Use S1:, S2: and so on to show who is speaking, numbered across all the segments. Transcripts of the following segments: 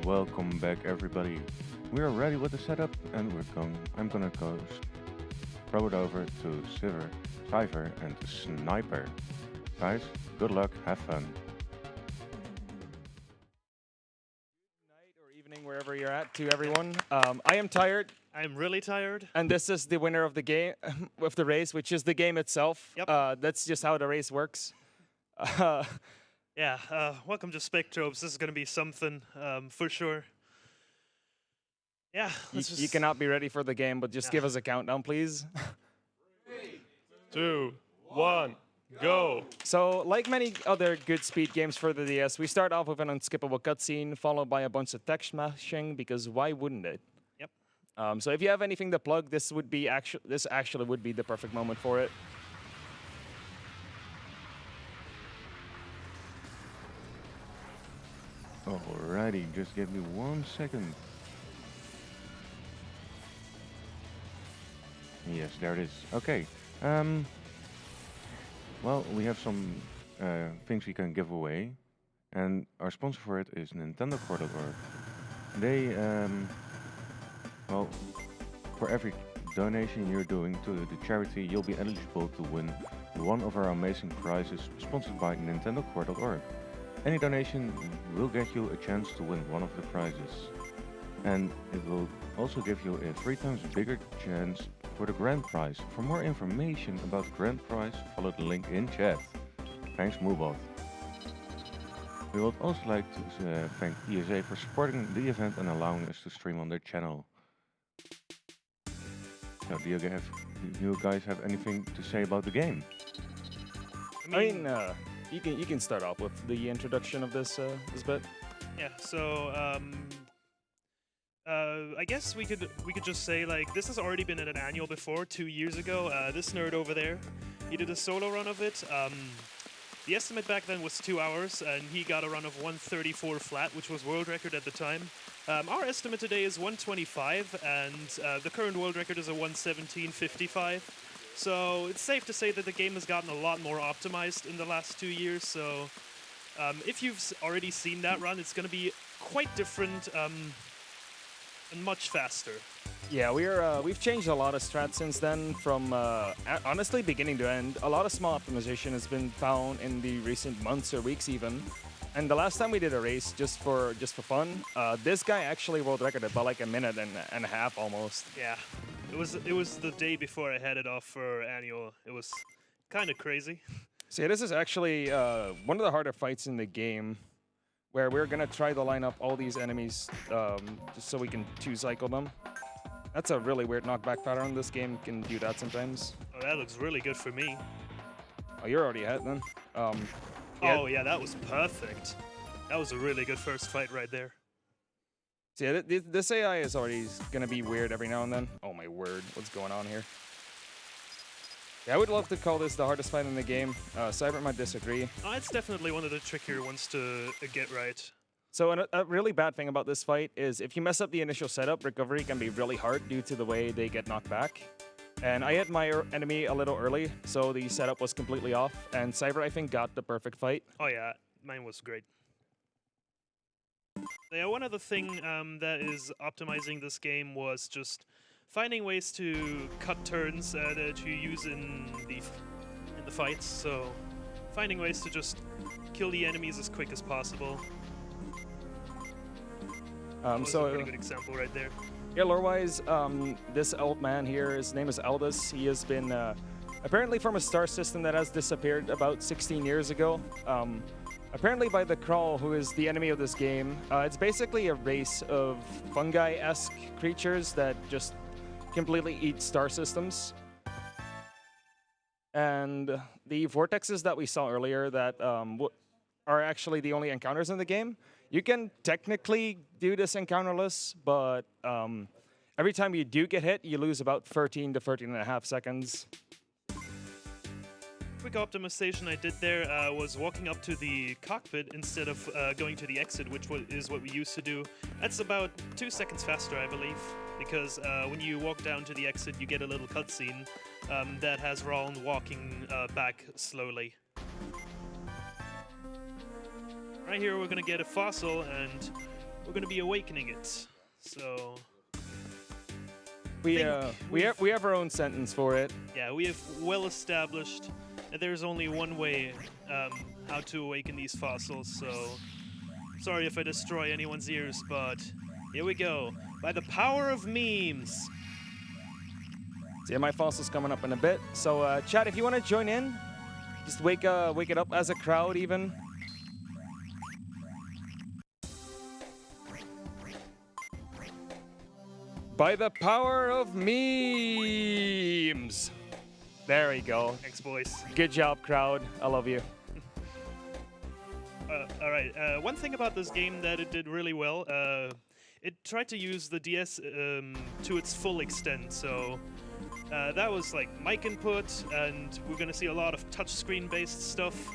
S1: welcome back everybody. We are ready with the setup and I'm gonna go throw it over to Cypher and Sniper. Guys, good luck, have fun.
S2: Night or evening, wherever you're at, to everyone. I am tired,
S3: I'm really tired.
S2: and this is the winner of the game, of the race, which is the game itself.
S3: Yep.
S2: That's just how the race works.
S3: Welcome to Spectrobes. This is going to be something, for sure. Yeah,
S2: You cannot be ready for the game, but just give us a countdown, please.
S4: 3, 2, 1, go!
S2: So, like many other good speed games for the DS, we start off with an unskippable cutscene, followed by a bunch of text smashing, because why wouldn't it?
S3: Yep.
S2: So if you have anything to plug, this actually would be the perfect moment for it.
S1: Alrighty, just give me 1 second. Yes, there it is. Okay. Well, we have some things we can give away, and our sponsor for it is Nintendo.org. They, well, for every donation you're doing to the charity, you'll be eligible to win one of our amazing prizes sponsored by Nintendo.org. Any donation will get you a chance to win one of the prizes. And it will also give you a 3 times bigger chance for the grand prize. For more information about the grand prize, follow the link in chat. Thanks, Moobot. We would also like to thank ESA for supporting the event and allowing us to stream on their channel. So, do you guys have anything to say about the game?
S2: I mean, you can start off with the introduction of this bit.
S3: Yeah. So, I guess we could just say, like, this has already been at an annual before 2 years ago. This nerd over there, he did a solo run of it. The estimate back then was 2 hours, and he got a run of 134 flat, which was world record at the time. Our estimate today is 125, and the current world record is a 117.55. So it's safe to say that the game has gotten a lot more optimized in the last 2 years. So if you've already seen that run, it's going to be quite different and much faster.
S2: Yeah, we've changed a lot of strats since then. From honestly, beginning to end, a lot of small optimization has been found in the recent months or weeks even. And the last time we did a race just for fun, this guy actually world recorded by like a minute and a half almost.
S3: Yeah, it was the day before I headed off for annual. It was kind of crazy.
S2: So yeah, this is actually one of the harder fights in the game, where we're gonna try to line up all these enemies just so we can two-cycle them. That's a really weird knockback pattern. This game can do that sometimes.
S3: Oh, that looks really good for me.
S2: Oh, you're already ahead then.
S3: Yeah. Oh yeah, that was perfect. That was a really good first fight right there.
S2: So yeah, this AI is already gonna be weird every now and then. Oh my word, what's going on here? Yeah, I would love to call this the hardest fight in the game. Cyber might disagree.
S3: Oh, it's definitely one of the trickier ones to get right.
S2: So a really bad thing about this fight is if you mess up the initial setup, recovery can be really hard due to the way they get knocked back. And I hit my enemy a little early, so the setup was completely off. And Cyber, I think, got the perfect fight.
S3: Oh yeah, mine was great. Yeah, one other thing that is optimizing this game was just finding ways to cut turns that you use in the fights. So finding ways to just kill the enemies as quick as possible. That was a pretty good example right there.
S2: Yeah, lore-wise, this old man here, his name is Aldous. He has been apparently from a star system that has disappeared about 16 years ago. Apparently by the Crawl, who is the enemy of this game. It's basically a race of fungi-esque creatures that just completely eat star systems. And the vortexes that we saw earlier that are actually the only encounters in the game. You can technically do this encounterless, but every time you do get hit, you lose about 13 to 13.5 seconds.
S3: Quick optimization I did there was walking up to the cockpit instead of going to the exit, which is what we used to do. That's about 2 seconds faster, I believe, because when you walk down to the exit, you get a little cutscene that has Ron walking back slowly. Right here, we're gonna get a fossil, and we're going to be awakening it. So
S2: We
S3: think
S2: have our own sentence for it.
S3: yeah, we have well established that there's only one way how to awaken these fossils. So sorry if I destroy anyone's ears, but here we go. By the power of memes.
S2: See, my fossil's coming up in a bit. So, chat, if you want to join in, just wake it up as a crowd, even. By the power of memes. There we go.
S3: Thanks, boys.
S2: Good job, crowd. I love you.
S3: All right. One thing about this game that it did really well, it tried to use the DS to its full extent. So that was like mic input, and we're going to see a lot of touchscreen-based stuff.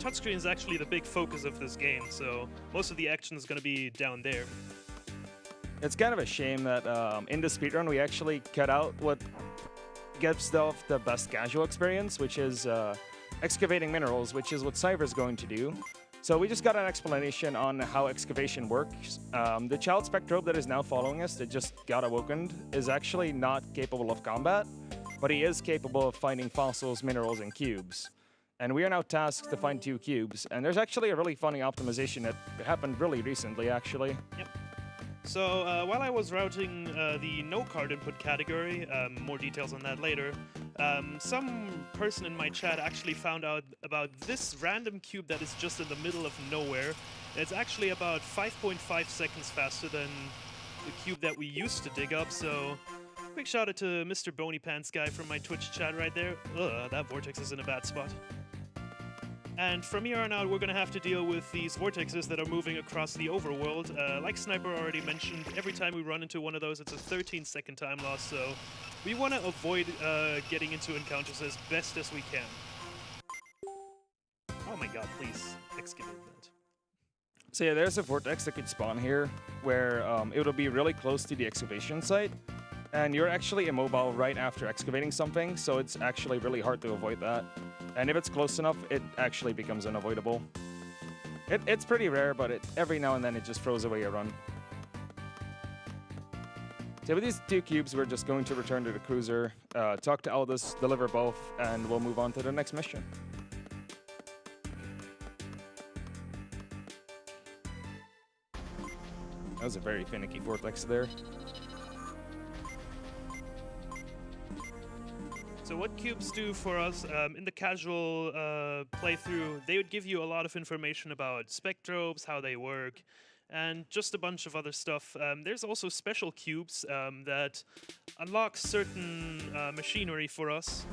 S3: Touchscreen is actually the big focus of this game, so most of the action is going to be down there.
S2: It's kind of a shame that in the speedrun we actually cut out what gives off the best casual experience, which is excavating minerals, which is what Cyber's going to do. So we just got an explanation on how excavation works. The child Spectrobe that is now following us, that just got awoken, is actually not capable of combat, but he is capable of finding fossils, minerals, and cubes. And we are now tasked to find 2 cubes. And there's actually a really funny optimization that happened really recently, actually.
S3: Yep. So while I was routing the no card input category, more details on that later, some person in my chat actually found out about this random cube that is just in the middle of nowhere. It's actually about 5.5 seconds faster than the cube that we used to dig up, so quick shout out to Mr. Bony Pants guy from my Twitch chat right there. Ugh, that vortex is in a bad spot. And from here on out, we're going to have to deal with these vortexes that are moving across the overworld. Like Sniper already mentioned, every time we run into one of those, it's a 13-second time loss, so we want to avoid getting into encounters as best as we can. Oh my god, please excavate that.
S2: So yeah, there's a vortex that could spawn here, where it'll be really close to the excavation site, and you're actually immobile right after excavating something, so it's actually really hard to avoid that. And if it's close enough, it actually becomes unavoidable. It's pretty rare, but every now and then it just throws away a run. So with these 2 cubes, we're just going to return to the cruiser, talk to Aldous, deliver both, and we'll move on to the next mission. That was a very finicky vortex there.
S3: So what cubes do for us, in the casual playthrough, they would give you a lot of information about Spectrobes, how they work, and just a bunch of other stuff. There's also special cubes that unlock certain machinery for us,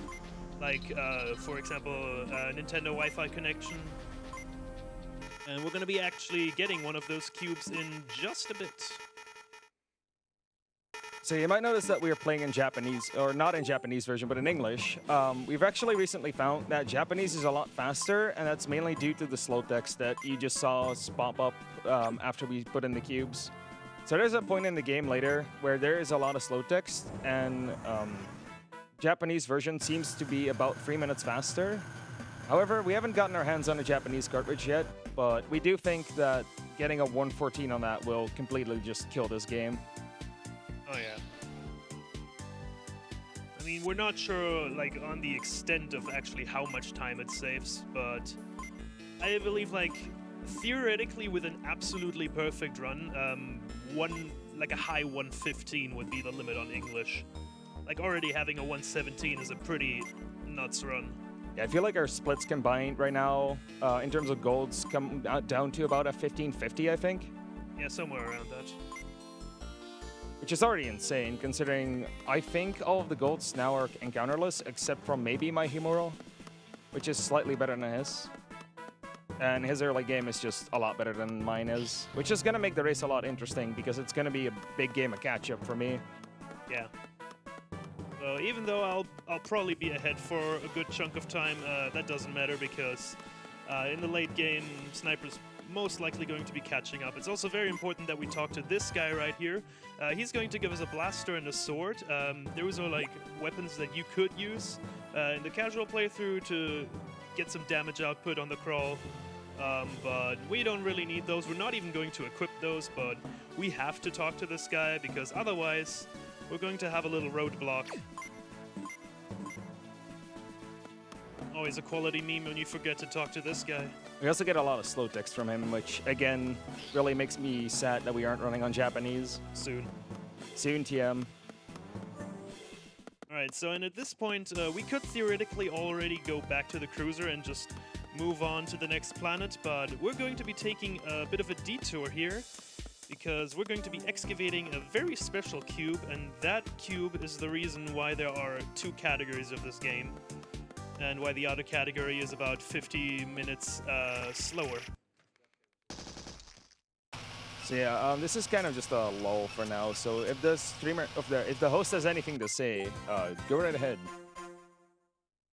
S3: like, for example, a Nintendo Wi-Fi connection. And we're going to be actually getting one of those cubes in just a bit.
S2: So you might notice that we are playing in Japanese, or not in Japanese version, but in English. We've actually recently found that Japanese is a lot faster, and that's mainly due to the slow text that you just saw us pop up after we put in the cubes. So there's a point in the game later where there is a lot of slow text, and Japanese version seems to be about 3 minutes faster. However, we haven't gotten our hands on a Japanese cartridge yet, but we do think that getting a 114 on that will completely just kill this game.
S3: Oh yeah. I mean, we're not sure, like, on the extent of actually how much time it saves, but I believe, like, theoretically, with an absolutely perfect run, a high 115 would be the limit on English. Like, already having a 117 is a pretty nuts run.
S2: Yeah, I feel like our splits combined right now, in terms of golds, come down to about a 1550, I think.
S3: Yeah, somewhere around that.
S2: Which is already insane, considering I think all of the golds now are encounterless, except from maybe my Humoro, which is slightly better than his. And his early game is just a lot better than mine is, which is going to make the race a lot interesting, because it's going to be a big game of catch-up for me.
S3: Yeah. So even though I'll probably be ahead for a good chunk of time, that doesn't matter, because in the late game, Sniper's most likely going to be catching up. It's also very important that we talk to this guy right here. He's going to give us a blaster and a sword. Those are like weapons that you could use in the casual playthrough to get some damage output on the crawl. but we don't really need those. We're not even going to equip those, but we have to talk to this guy because otherwise we're going to have a little roadblock. Always a quality meme when you forget to talk to this guy.
S2: We also get a lot of slow text from him, which again really makes me sad that we aren't running on Japanese.
S3: Soon.
S2: Soon, TM.
S3: Alright, so and at this point, we could theoretically already go back to the cruiser and just move on to the next planet, but we're going to be taking a bit of a detour here because we're going to be excavating a very special cube, and that cube is the reason why there are 2 categories of this game, and why the other category is about 50 minutes slower.
S2: So yeah, this is kind of just a lull for now. So if the streamer, if the host has anything to say, go right ahead.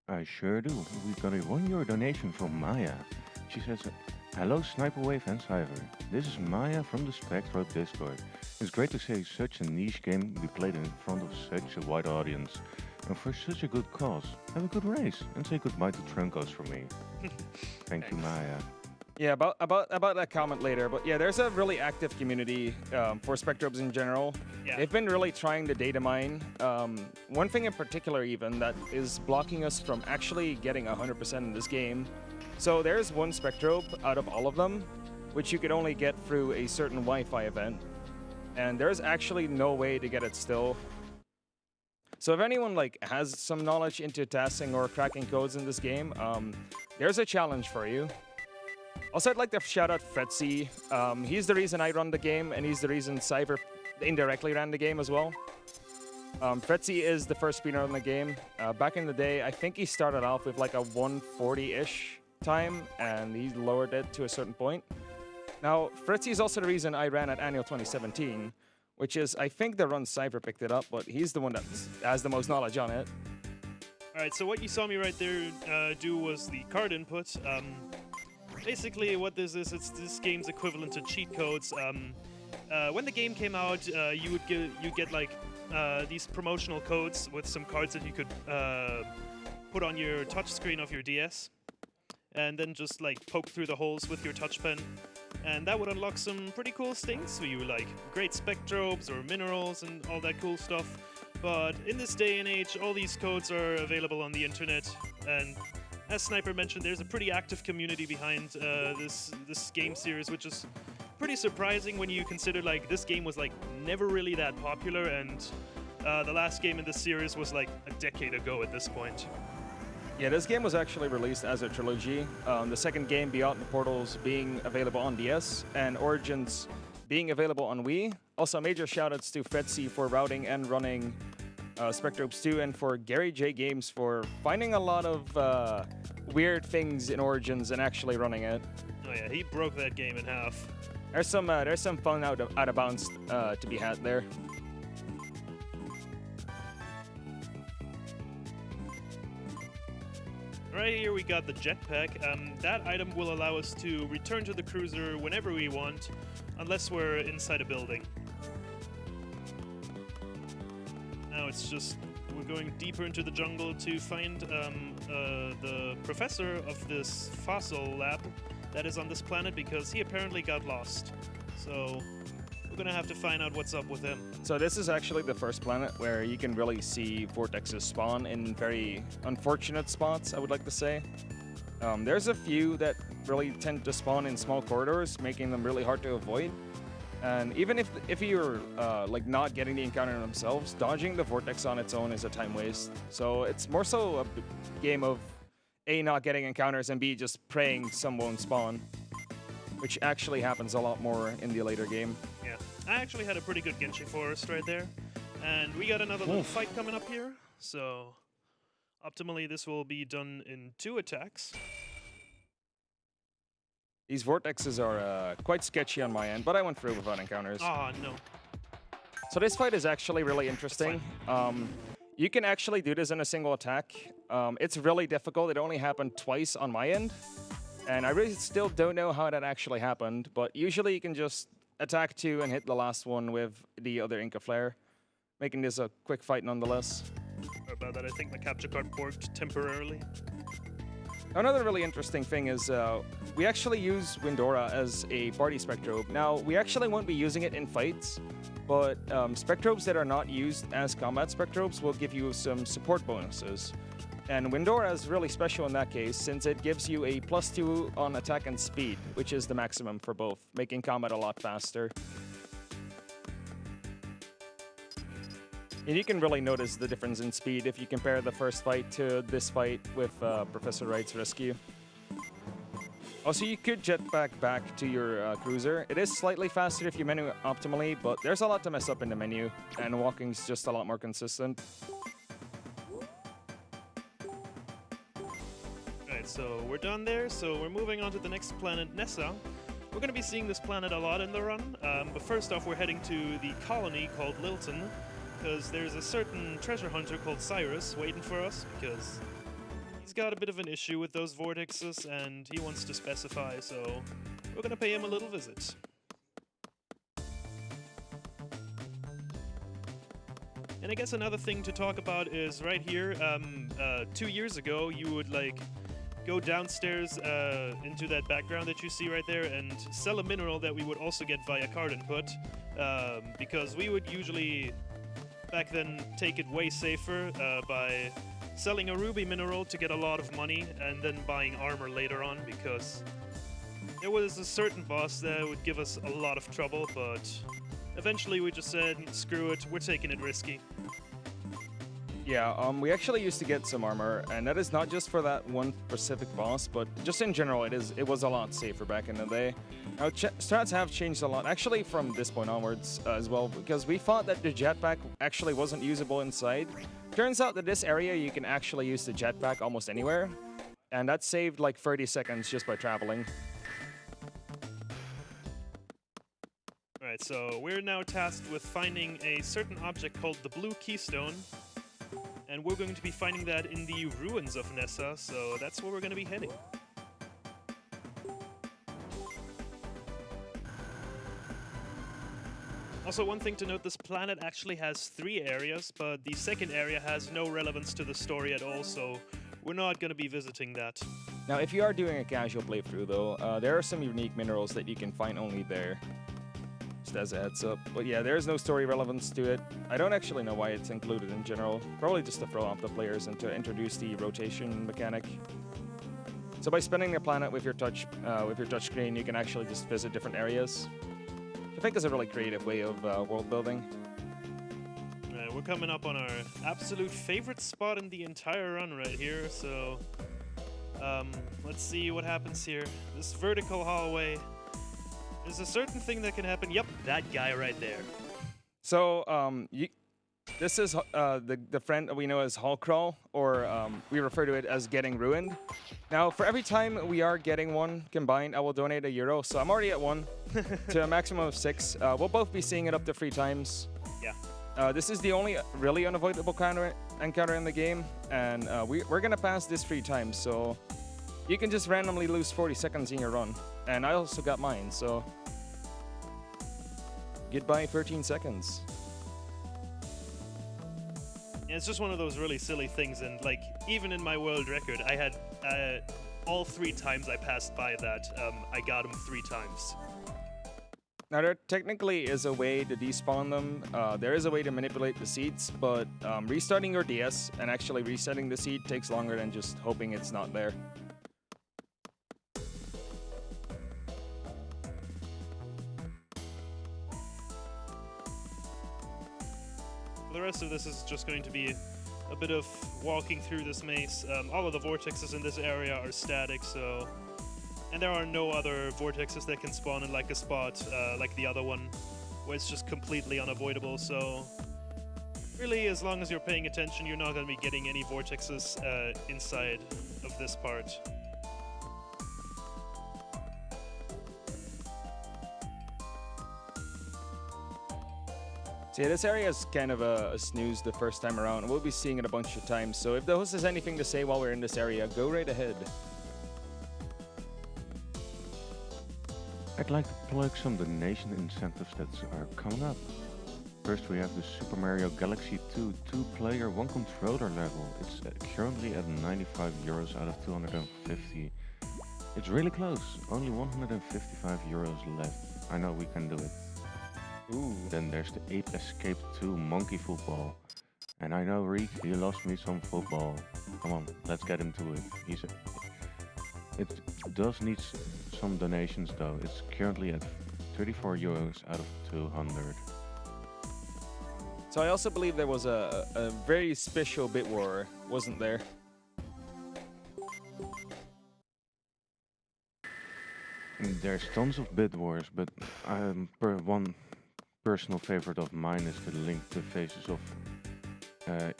S1: I sure do. We got a €1 donation from Maya. She says, "Hello Sniper Wave and Cypher. This is Maya from the Spectrobes Discord. It's great to see such a niche game be played in front of such a wide audience. And for such a good cause. Have a good race and say goodbye to Trunkos for me." Thank you, Maya.
S2: Yeah, about that comment later. But yeah, there's a really active community for Spectrobes in general.
S3: Yeah.
S2: They've been really trying to data mine. One thing in particular even that is blocking us from actually getting 100% in this game. So there's one Spectrobe out of all of them, which you could only get through a certain Wi-Fi event. And there's actually no way to get it still. So if anyone like has some knowledge into testing or cracking codes in this game, there's a challenge for you. Also, I'd like to shout out Fretzy. He's the reason I run the game, and he's the reason Cypher indirectly ran the game as well. Fretzy is the first speedrunner in the game. Back in the day, I think he started off with like a 140-ish time, and he lowered it to a certain point. Now, Fretzy is also the reason I ran at Annual 2017, which is, I think the run Cypher picked it up, but he's the one that has the most knowledge on it.
S3: Alright, so what you saw me right there do was the card input. Basically, what this is, it's this game's equivalent to cheat codes. When the game came out, you get like these promotional codes with some cards that you could put on your touchscreen of your DS, and then just like poke through the holes with your touch pen, and that would unlock some pretty cool things for you, like great Spectrobes or minerals and all that cool stuff. But in this day and age, all these codes are available on the internet, and as Sniper mentioned, there's a pretty active community behind this game series, which is pretty surprising when you consider like this game was like never really that popular, and the last game in this series was like a decade ago at this point.
S2: Yeah, this game was actually released as a trilogy. The second game, Beyond the Portals, being available on DS, and Origins being available on Wii. Also, major shoutouts to Fretzy for routing and running Spectrobes 2, and for Gary J Games for finding a lot of weird things in Origins and actually running it.
S3: Oh yeah, he broke that game in half.
S2: There's some fun out of bounds to be had there.
S3: Right here we got the jetpack. That item will allow us to return to the cruiser whenever we want, unless we're inside a building. Now it's just we're going deeper into the jungle to find the professor of this fossil lab that is on this planet, because he apparently got lost. So we're gonna have to find out what's up with him.
S2: So this is actually the first planet where you can really see vortexes spawn in very unfortunate spots, I would like to say. There's a few that really tend to spawn in small corridors, making them really hard to avoid. And even if you're like not getting the encounter themselves, dodging the vortex on its own is a time waste. So it's more so a game of A, not getting encounters, and B, just praying some won't spawn, which actually happens a lot more in the later game.
S3: Yeah, I actually had a pretty good Genshi Forest right there. And we got another little fight coming up here. So optimally, this will be done in 2 attacks.
S2: These vortexes are quite sketchy on my end, but I went through without encounters.
S3: Oh, no.
S2: So this fight is actually really interesting. You can actually do this in a single attack. It's really difficult. It only happened twice on my end. And I really still don't know how that actually happened, but usually you can just attack 2 and hit the last one with the other Inca Flare, making this a quick fight nonetheless.
S3: Sorry about that. I think my capture card borked temporarily.
S2: Another really interesting thing is we actually use Windora as a party Spectrobe. Now, we actually won't be using it in fights, but Spectrobes that are not used as combat Spectrobes will give you some support bonuses. And Windora is really special in that case, since it gives you a +2 on attack and speed, which is the maximum for both, making combat a lot faster. And you can really notice the difference in speed if you compare the first fight to this fight with Professor Wright's rescue. Also, you could jetpack back to your cruiser. It is slightly faster if you menu optimally, but there's a lot to mess up in the menu, and walking's just a lot more consistent.
S3: Right, so we're done there. So we're moving on to the next planet, Nessa. We're going to be seeing this planet a lot in the run, but first off, we're heading to the colony called Lilton, because there's a certain treasure hunter called Cyrus waiting for us, because he's got a bit of an issue with those vortexes, and he wants to specify, so we're going to pay him a little visit. And I guess another thing to talk about is right here, 2 years ago, you would like go downstairs into that background that you see right there and sell a mineral that we would also get via card input, because we would usually back then take it way safer by selling a ruby mineral to get a lot of money and then buying armor later on, because there was a certain boss that would give us a lot of trouble, but eventually we just said, screw it, we're taking it risky.
S2: Yeah, we actually used to get some armor, and that is not just for that one specific boss, but just in general, it was a lot safer back in the day. Now, strats have changed a lot, actually from this point onwards as well, because we thought that the jetpack actually wasn't usable inside. Turns out that this area, you can actually use the jetpack almost anywhere, and that saved like 30 seconds just by traveling.
S3: Alright, so we're now tasked with finding a certain object called the Blue Keystone, and we're going to be finding that in the ruins of Nessa, so that's where we're going to be heading. Also, one thing to note, this planet actually has 3 areas, but the second area has no relevance to the story at all, so we're not going to be visiting that.
S2: Now, if you are doing a casual playthrough, though, there are some unique minerals that you can find only there. Just as a heads up. But yeah, there is no story relevance to it. I don't actually know why it's included in general. Probably just to throw off the players and to introduce the rotation mechanic. So by spinning the planet with your touch screen, you can actually just visit different areas. I think is a really creative way of world building.
S3: Alright, we're coming up on our absolute favorite spot in the entire run right here, so let's see what happens here. This vertical hallway. There's a certain thing that can happen. Yep, that guy right there.
S2: So this is the friend we know as Hall Crawl, or we refer to it as getting ruined. Now, for every time we are getting one combined, I will donate €1. So I'm already at 1 to a maximum of 6. We'll both be seeing it up to 3 times.
S3: Yeah.
S2: This is the only really unavoidable encounter in the game, and we're gonna pass this 3 times. So you can just randomly lose 40 seconds in your run. And I also got mine, so goodbye 13 seconds.
S3: Yeah, it's just one of those really silly things, and like even in my world record, I had all 3 times I passed by that, I got them 3 times.
S2: Now there technically is a way to despawn them. There is a way to manipulate the seeds, but restarting your DS and actually resetting the seed takes longer than just hoping it's not there.
S3: The rest of this is just going to be a bit of walking through this maze. All of the vortexes in this area are static, so... And there are no other vortexes that can spawn in like a spot like the other one, where it's just completely unavoidable, so... Really, as long as you're paying attention, you're not going to be getting any vortexes inside of this part.
S2: So yeah, this area is kind of a snooze the first time around. We'll be seeing it a bunch of times, so if the host has anything to say while we're in this area, go right ahead.
S1: I'd like to plug some donation incentives that are coming up. first we have the Super Mario Galaxy 2 2-player 1-controller level. It's currently at 95 euros out of 250. It's really close. Only 155 euros left. I know we can do it.
S2: Ooh.
S1: Then there's the Ape Escape 2 Monkey Football. And I know Reek, he loves me some football. Come on, let's get him to it. It does need some donations though. It's currently at 34 euros out of 200.
S2: So I also believe there was a very special bit war, wasn't there?
S1: There's tons of bid wars, but one personal favorite of mine is the Link to Faces of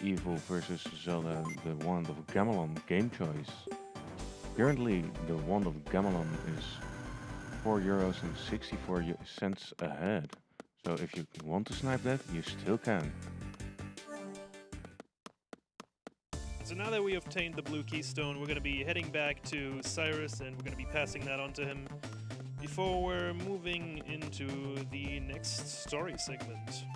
S1: Evil versus Zelda, the Wand of Gamelon game choice. Currently, the Wand of Gamelon is 4 euros and 64 cents ahead. So if you want to snipe that, you still can.
S3: So now that we obtained the blue keystone, we're going to be heading back to Cyrus and we're going to be passing that on to him before we're moving into the next story segment.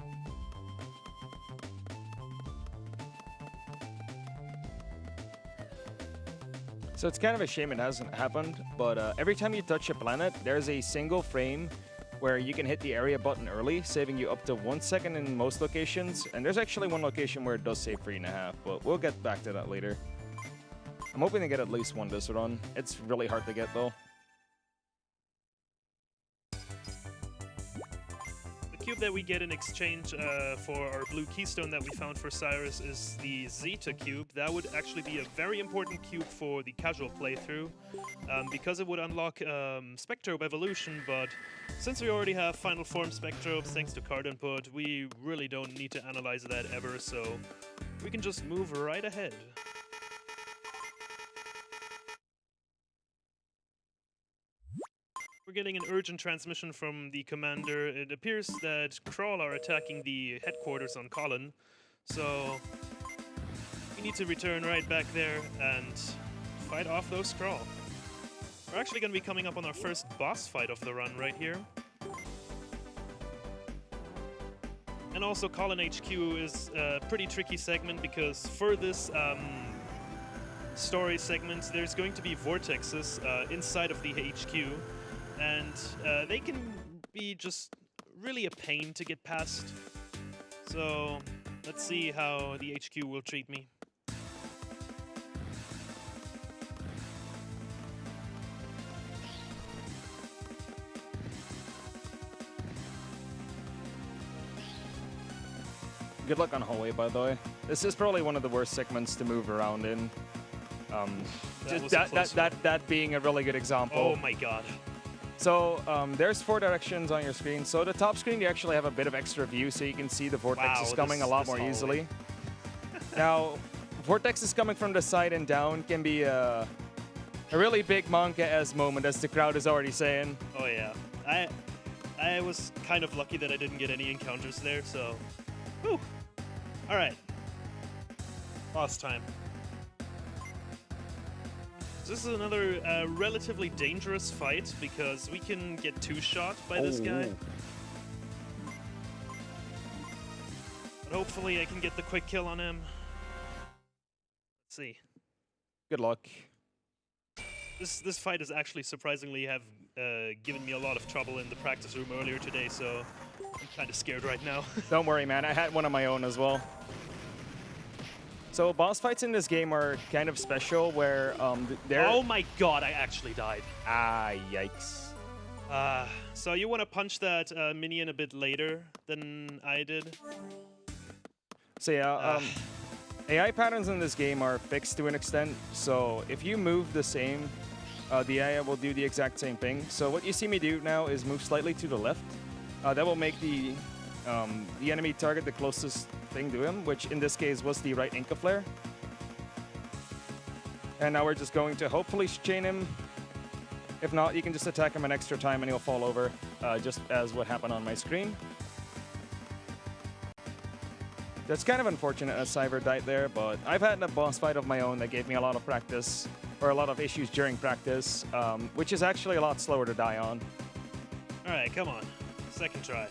S2: So it's kind of a shame it hasn't happened, but every time you touch a planet, there's a single frame where you can hit the area button early, saving you up to 1 second in most locations. And there's actually one location where it does save 3.5, but we'll get back to that later. I'm hoping to get at least one this run. It's really hard to get though.
S3: The cube that we get in exchange for our blue keystone that we found for Cyrus is the Zeta cube. That would actually be a very important cube for the casual playthrough because it would unlock Spectrobe evolution, but since we already have final form Spectrobes thanks to card input, we really don't need to analyze that ever, so we can just move right ahead. We're getting an urgent transmission from the commander. It appears that Krull are attacking the headquarters on Colin, so we need to return right back there and fight off those Krull. We're actually going to be coming up on our first boss fight of the run right here. And also Colin HQ is a pretty tricky segment because for this story segment there's going to be vortexes inside of the HQ. And they can be just really a pain to get past. So let's see how the HQ will treat me.
S2: Good luck on hallway, by the way. This is probably one of the worst segments to move around in. That being a really good example.
S3: Oh my god.
S2: So there's 4 directions on your screen. So the top screen, you actually have a bit of extra view, so you can see the vortexes coming a lot more easily. Now, vortexes coming from the side and down can be a really big manga-esque moment, as the crowd is already saying.
S3: Oh yeah. I was kind of lucky that I didn't get any encounters there, so... Whew. Alright. Boss time. This is another relatively dangerous fight because we can get 2-shot by this guy. But hopefully I can get the quick kill on him. Let's see.
S2: Good luck.
S3: This fight has actually surprisingly have given me a lot of trouble in the practice room earlier today, so I'm kind of scared right now.
S2: Don't worry, man. I had one of my own as well. So boss fights in this game are kind of special where they're...
S3: Oh my god, I actually died.
S2: Ah, yikes.
S3: So you want to punch that minion a bit later than I did?
S2: So yeah, AI patterns in this game are fixed to an extent. So if you move the same, the AI will do the exact same thing. So what you see me do now is move slightly to the left. That will make the enemy target the closest thing to him, which in this case was the right Inca Flare. And now we're just going to hopefully chain him. If not, you can just attack him an extra time and he'll fall over, just as what happened on my screen. That's kind of unfortunate as Cyber died there, but I've had a boss fight of my own that gave me a lot of practice, or a lot of issues during practice, which is actually a lot slower to die on.
S3: Alright, come on. Second try.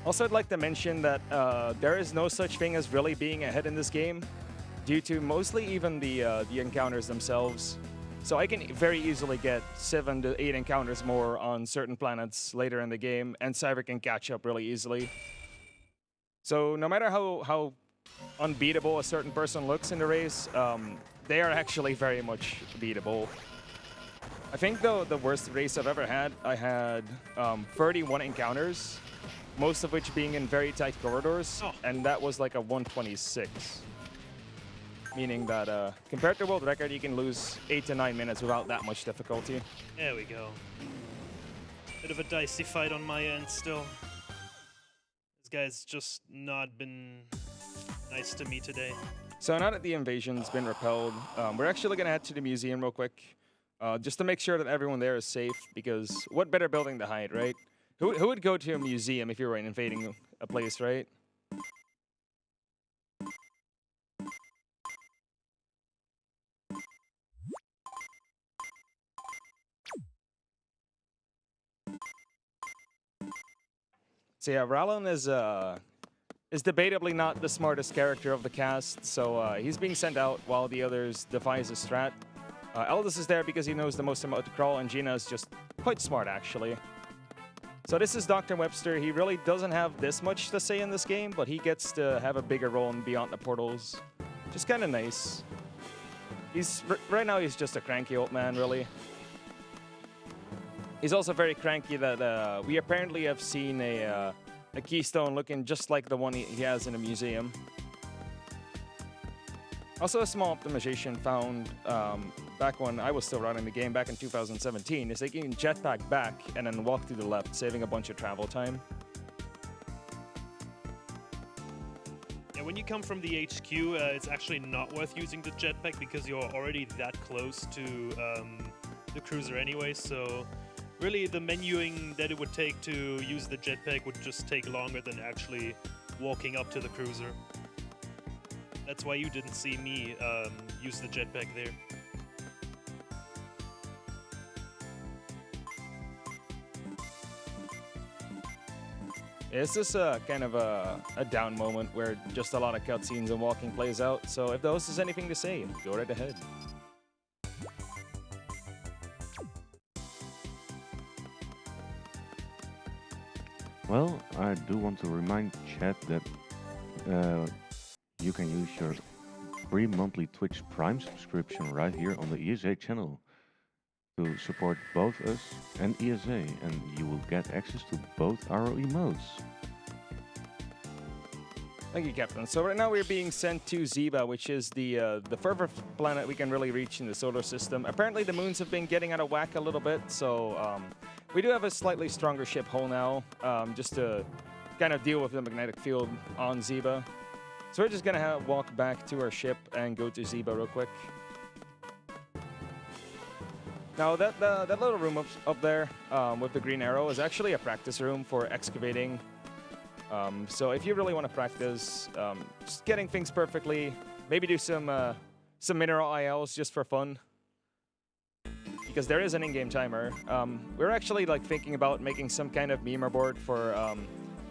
S2: Also, I'd like to mention that there is no such thing as really being ahead in this game, due to mostly even the encounters themselves. So I can very easily get 7 to 8 encounters more on certain planets later in the game, and Cyber can catch up really easily. So no matter how unbeatable a certain person looks in the race, they are actually very much beatable. I think though the worst race I've ever had, I had 31 encounters, most of which being in very tight corridors, and that was like a 126. Meaning that compared to world record, you can lose 8 to 9 minutes without that much difficulty.
S3: There we go. Bit of a dicey fight on my end still. This guy's just not been nice to me today.
S2: So now that the invasion's been repelled, we're actually going to head to the museum real quick, just to make sure that everyone there is safe, because what better building to hide, right? Who would go to a museum if you were invading a place, right? So yeah, Rallon is debatably not the smartest character of the cast, so he's being sent out while the others devise a strat. Eldest is there because he knows the most about to crawl, and Gina is just quite smart, actually. So this is Dr. Webster. He really doesn't have this much to say in this game, but he gets to have a bigger role in Beyond the Portals. Just kind of nice. Right now he's just a cranky old man, really. He's also very cranky that we apparently have seen a keystone looking just like the one he has in a museum. Also, a small optimization found back when I was still running the game back in 2017 is that you can jetpack back and then walk to the left, saving a bunch of travel time.
S3: Yeah, when you come from the HQ, it's actually not worth using the jetpack because you're already that close to the cruiser anyway, so really the menuing that it would take to use the jetpack would just take longer than actually walking up to the cruiser. That's why you didn't see me use the jetpack there.
S2: It's just kind of a down moment where just a lot of cutscenes and walking plays out, so if the host has anything to say, go right ahead.
S1: Well, I do want to remind chat that you can use your free monthly Twitch Prime subscription right here on the ESA channel to support both us and ESA, and you will get access to both our emotes.
S2: Thank you, Captain. So right now we're being sent to Ziba, which is the furthest planet we can really reach in the solar system. Apparently the moons have been getting out of whack a little bit, so we do have a slightly stronger ship hull now, just to kind of deal with the magnetic field on Ziba. So we're just gonna walk back to our ship and go to Ziba real quick. Now that little room up there with the green arrow is actually a practice room for excavating. So if you really want to practice just getting things perfectly, maybe do some mineral ILs just for fun, because there is an in-game timer. We're actually like thinking about making some kind of memer board for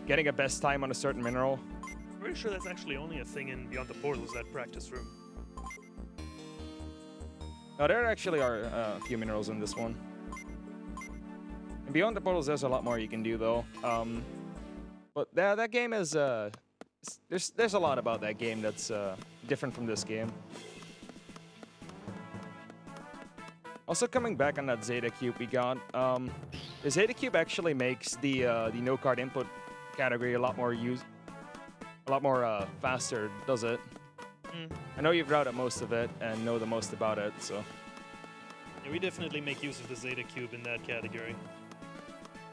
S2: getting a best time on a certain mineral.
S3: Pretty sure that's actually only a thing in Beyond the Portals, that practice room.
S2: Oh, there actually are a few minerals in this one. In Beyond the Portals, there's a lot more you can do, though. But that game is... there's a lot about that game that's different from this game. Also, coming back on that Zeta Cube we got, the Zeta Cube actually makes the no card input category a lot more faster, does it? I know you've routed most of it and know the most about it, so...
S3: Yeah, we definitely make use of the Zeta Cube in that category.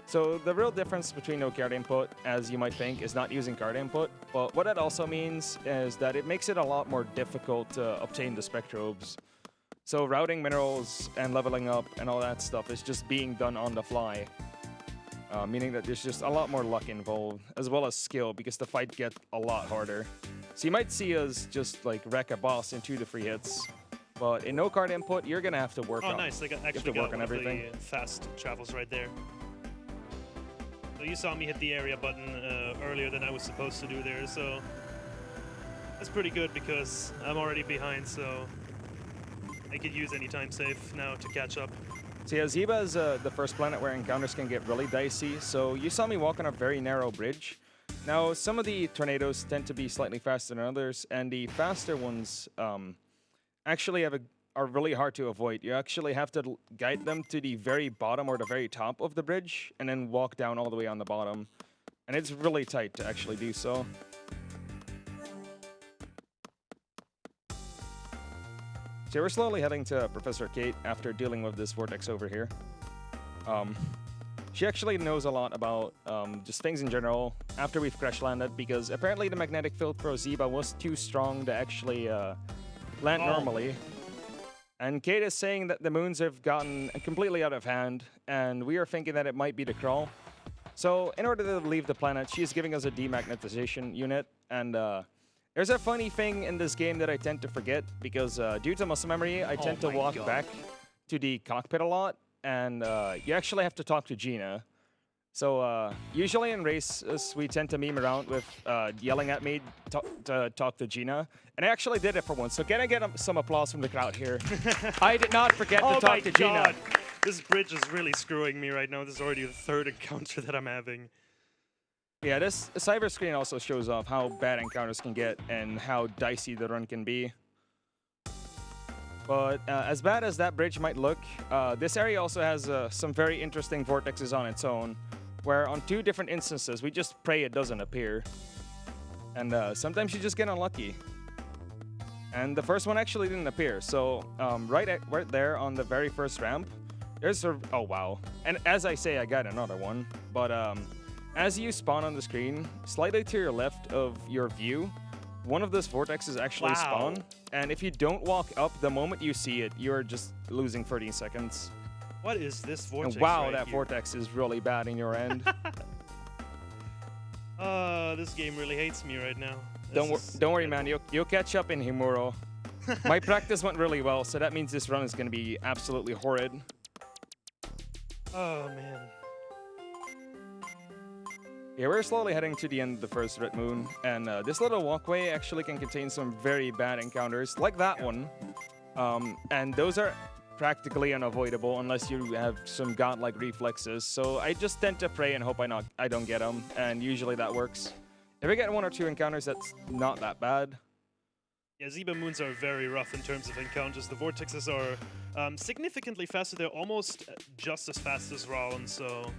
S2: So the real difference between no card input, as you might think, is not using card input, but what that also means is that it makes it a lot more difficult to obtain the Spectrobes. So routing minerals and leveling up and all that stuff is just being done on the fly. Meaning that there's just a lot more luck involved, as well as skill, because the fight gets a lot harder. So you might see us just like wreck a boss in 2 to 3 hits, but in no card input, you're gonna have to work on.
S3: Oh, nice! They actually got one of the fast travels right there. So you saw me hit the area button earlier than I was supposed to do there, so that's pretty good because I'm already behind, so I could use any time save now to catch up.
S2: So yeah, Zeba is the first planet where encounters can get really dicey, so you saw me walk on a very narrow bridge. Now, some of the tornadoes tend to be slightly faster than others, and the faster ones actually are really hard to avoid. You actually have to guide them to the very bottom or the very top of the bridge, and then walk down all the way on the bottom. And it's really tight to actually do so. So we're slowly heading to Professor Kate after dealing with this vortex over here. She actually knows a lot about just things in general after we've crash landed, because apparently the magnetic field for Zeba was too strong to actually land normally. And Kate is saying that the moons have gotten completely out of hand, and we are thinking that it might be the crawl. So in order to leave the planet, she's giving us a demagnetization unit, and there's a funny thing in this game that I tend to forget, because due to muscle memory, I tend to walk back to the cockpit a lot, and you actually have to talk to Gina. So usually in races, we tend to meme around with yelling at me to talk to Gina. And I actually did it for once, so can I get some applause from the crowd here? I did not forget to talk to Gina.
S3: This bridge is really screwing me right now. This is already the third encounter that I'm having.
S2: Yeah, this cyber screen also shows off how bad encounters can get and how dicey the run can be. But as bad as that bridge might look, this area also has some very interesting vortexes on its own, where on 2 different instances, we just pray it doesn't appear. And sometimes you just get unlucky. And the first one actually didn't appear, so right there on the very first ramp, there's a... Oh, wow. And as I say, I got another one. But as you spawn on the screen, slightly to your left of your view, one of those vortexes actually spawn. And if you don't walk up the moment you see it, you're just losing 13 seconds.
S3: What is this vortex?
S2: And wow,
S3: right
S2: that
S3: here?
S2: vortex is really bad in your end.
S3: This game really hates me right now.
S2: Don't worry, man. You'll catch up in Himuro. My practice went really well, so that means this run is going to be absolutely horrid.
S3: Oh, man.
S2: Yeah, we're slowly heading to the end of the first Red Moon, and this little walkway actually can contain some very bad encounters, like that one. And those are practically unavoidable unless you have some godlike reflexes. So I just tend to pray and hope I don't get them, and usually that works. If I get 1 or 2 encounters, that's not that bad.
S3: Yeah, Zeba moons are very rough in terms of encounters. The vortexes are significantly faster. They're almost just as fast as Rijn, so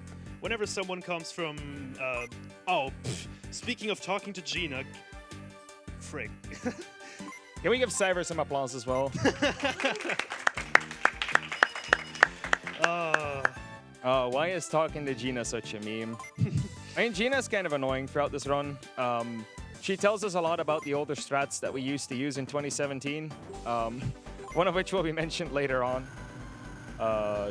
S3: whenever someone comes from... speaking of talking to Gina... Frig.
S2: Can we give Cyber some applause as well? Why is talking to Gina such a meme? I mean, Gina's kind of annoying throughout this run. She tells us a lot about the older strats that we used to use in 2017, one of which will be mentioned later on.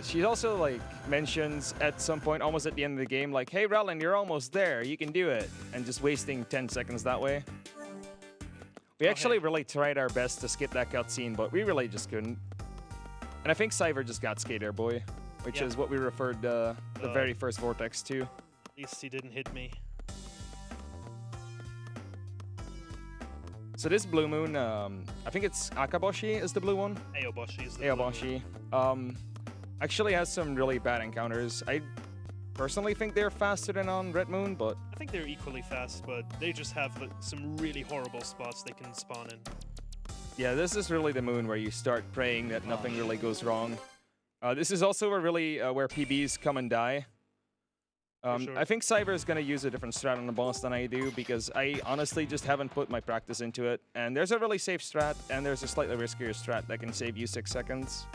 S2: She also like mentions at some point, almost at the end of the game, like, "Hey, Rijn, you're almost there. You can do it," and just wasting 10 seconds that way. We actually really tried our best to skip that cutscene, but we really just couldn't. And I think Cyber just got Skater Boy, which is what we referred the very first vortex to.
S3: At least he didn't hit me.
S2: So this blue moon, I think it's Akaboshi is the blue one?
S3: Aoboshi is the blue one.
S2: Aoboshi. Actually has some really bad encounters. I personally think they're faster than on Red Moon, but...
S3: I think they're equally fast, but they just have some really horrible spots they can spawn in.
S2: Yeah, this is really the moon where you start praying that nothing really goes wrong. This is also where PBs come and die.
S3: Sure.
S2: I think Cyber is going to use a different strat on the boss than I do, because I honestly just haven't put my practice into it. And there's a really safe strat, and there's a slightly riskier strat that can save you 6 seconds.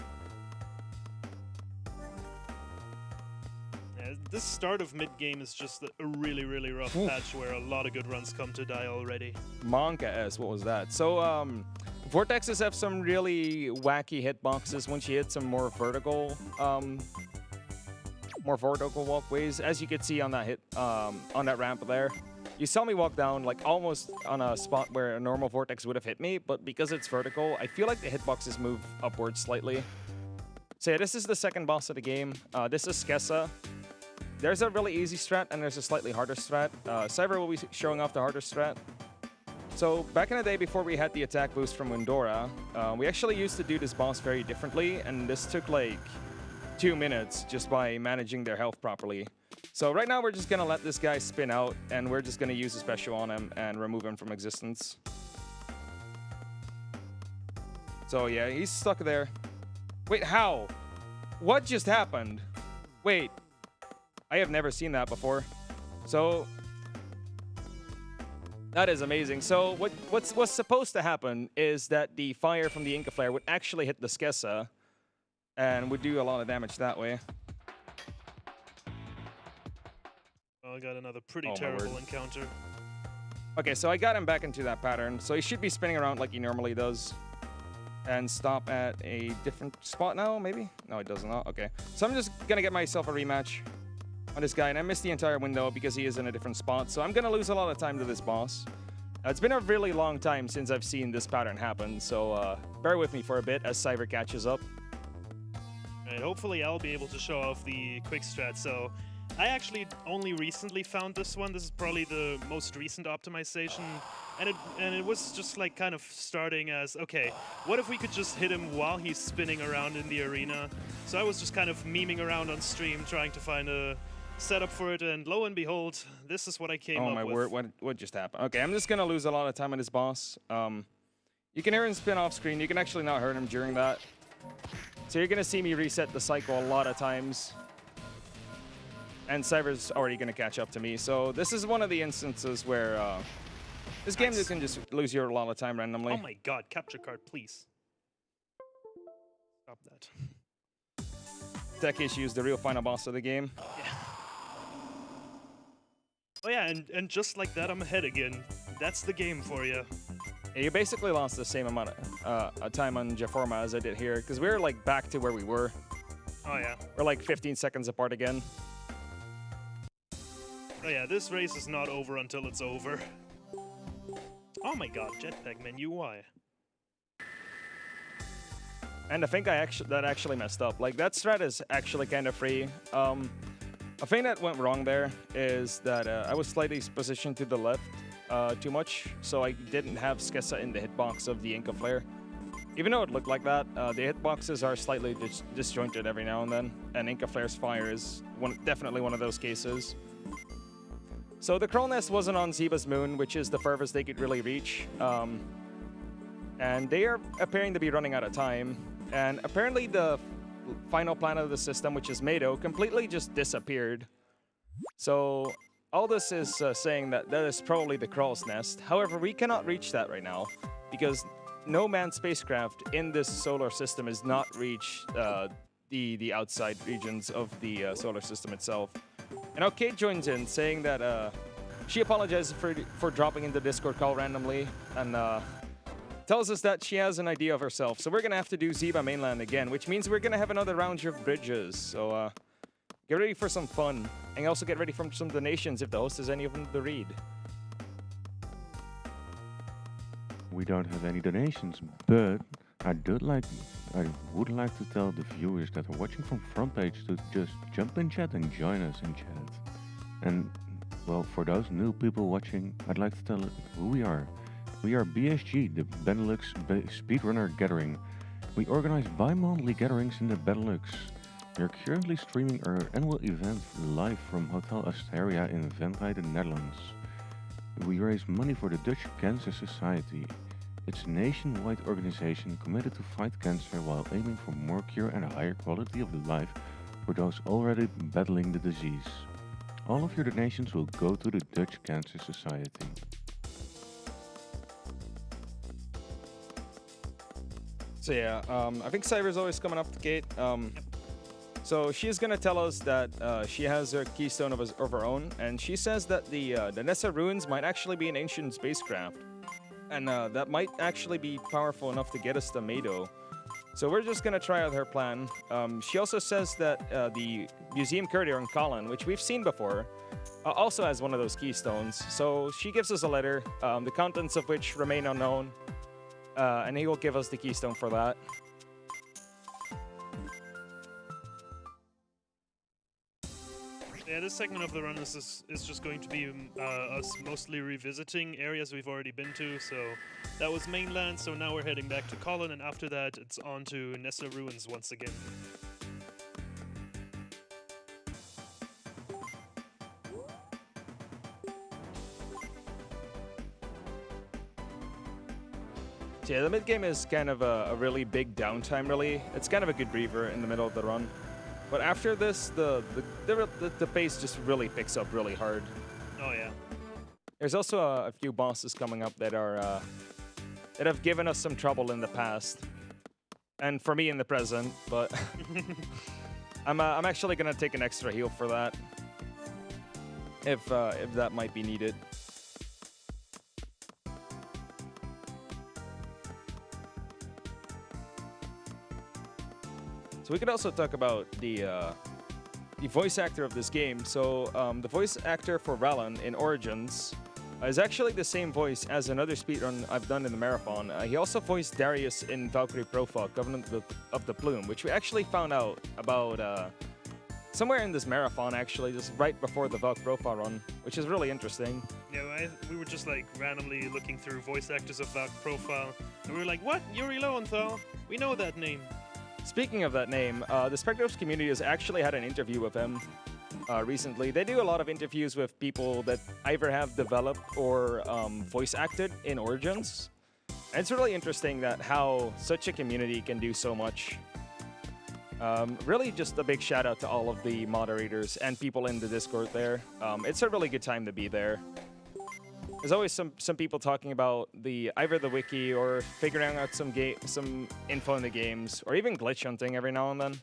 S3: Yeah, this start of mid-game is just a really, really rough patch where a lot of good runs come to die already.
S2: Monka S, what was that? So, Vortexes have some really wacky hitboxes once you hit some more vertical walkways, as you could see on that on that ramp there. You saw me walk down like almost on a spot where a normal vortex would have hit me, but because it's vertical, I feel like the hitboxes move upwards slightly. So yeah, this is the second boss of the game. This is Skessa. there's a really easy strat and there's a slightly harder strat. Cyber will be showing off the harder strat. So back in the day before we had the attack boost from Windora, we actually used to do this boss very differently, and this took like 2 minutes just by managing their health properly. So right now we're just gonna let this guy spin out, and we're just gonna use a special on him and remove him from existence. So yeah, he's stuck there. Wait, how? What just happened? Wait, I have never seen that before. So that is amazing. So what's supposed to happen is that the fire from the Inca Flare would actually hit the Skessa and would do a lot of damage that way.
S3: Well, I got another pretty
S2: Oh, my
S3: terrible
S2: word.
S3: encounter.
S2: Okay, so I got him back into that pattern. So he should be spinning around like he normally does. And stop at a different spot now, maybe? No, it does not. Okay. So I'm just going to get myself a rematch on this guy. And I missed the entire window because he is in a different spot. So I'm going to lose a lot of time to this boss. It's been a really long time since I've seen this pattern happen. So bear with me for a bit as Cyber catches up.
S3: And hopefully I'll be able to show off the quick strat. So I actually only recently found this one. This is probably the most recent optimization. And it was just like kind of starting as, okay, what if we could just hit him while he's spinning around in the arena? So I was just kind of memeing around on stream trying to find a setup for it, and lo and behold, this is what I came up with.
S2: Oh my word, what just happened? Okay, I'm just gonna lose a lot of time on this boss. You can hear him spin off screen. You can actually not hurt him during that. So you're gonna see me reset the cycle a lot of times. And Cyber's already gonna catch up to me. So this is one of the instances where this game you can just lose you a lot of time randomly.
S3: Oh my god, capture card, please. Stop that.
S2: Tech issues, the real final boss of the game.
S3: Yeah. Oh yeah, and just like that, I'm ahead again. That's the game for you.
S2: Yeah, you basically lost the same amount of time on Jeforma as I did here, because we're like back to where we were.
S3: Oh yeah.
S2: We're like 15 seconds apart again.
S3: Oh yeah, this race is not over until it's over. Oh my god, jetpack menu, why?
S2: And I think that actually messed up. Like, that strat is actually kind of free. A thing that went wrong there is that I was slightly positioned to the left too much, so I didn't have Skessa in the hitbox of the Inca Flare. Even though it looked like that, the hitboxes are slightly disjointed every now and then, and Inca Flare's fire is definitely one of those cases. So the Kroll Nest wasn't on Ziba's moon, which is the furthest they could really reach. And they are appearing to be running out of time. And apparently the final planet of the system, which is Mado, completely just disappeared. So all this is saying that that is probably the Kroll's Nest. However, we cannot reach that right now because no manned spacecraft in this solar system has not reached the outside regions of the solar system itself. And now Kate joins in, saying that she apologizes for dropping into Discord call randomly, and tells us that she has an idea of herself. So we're going to have to do Ziba mainland again, which means we're going to have another round of bridges. So get ready for some fun, and also get ready for some donations if the host has any of them to read.
S1: We don't have any donations, but I would like to tell the viewers that are watching from front page to just jump in chat and join us in chat. And well, for those new people watching, I'd like to tell who we are. We are BSG, the Benelux Speedrunner Gathering. We organize bi-monthly gatherings in the Benelux. We are currently streaming our annual event live from Hotel Asteria in Venray, the Netherlands. We raise money for the Dutch Cancer Society. It's a nationwide organization committed to fight cancer while aiming for more cure and a higher quality of life for those already battling the disease. All of your donations will go to the Dutch Cancer Society.
S2: So yeah, I think Cyber's always coming up the gate. So she's gonna tell us that she has her keystone of her own, and she says that the Nessa ruins might actually be an ancient spacecraft, and that might actually be powerful enough to get us to Mado. So we're just gonna try out her plan. She also says that the Museum Courier in Colin, which we've seen before, also has one of those keystones. So she gives us a letter, the contents of which remain unknown, and he will give us the keystone for that.
S3: Yeah, this segment of the run is just going to be us mostly revisiting areas we've already been to. So that was mainland, so now we're heading back to Colin, and after that it's on to Nessa Ruins once again.
S2: Yeah, the mid game is kind of a really big downtime, really. It's kind of a good breather in the middle of the run. But after this, the pace just really picks up really hard.
S3: Oh yeah.
S2: There's also a few bosses coming up that are that have given us some trouble in the past, and for me in the present. But I'm actually gonna take an extra heal for that, if that might be needed. So we could also talk about the voice actor of this game. So the voice actor for Rallen in Origins is actually the same voice as another speedrun I've done in the marathon. He also voiced Darius in Valkyrie Profile, Covenant of the Plume, which we actually found out about somewhere in this marathon, actually, just right before the Valk Profile run, which is really interesting.
S3: Yeah, we were just like randomly looking through voice actors of Valk Profile, and we were like, what? Yuri Lowenthal? We know that name.
S2: Speaking of that name, the Spectrobes community has actually had an interview with him recently. They do a lot of interviews with people that either have developed or voice acted in Origins. And it's really interesting that how such a community can do so much. Really just a big shout out to all of the moderators and people in the Discord there. It's a really good time to be there. There's always some people talking about either the wiki or figuring out some info in the games, or even glitch hunting every now and then.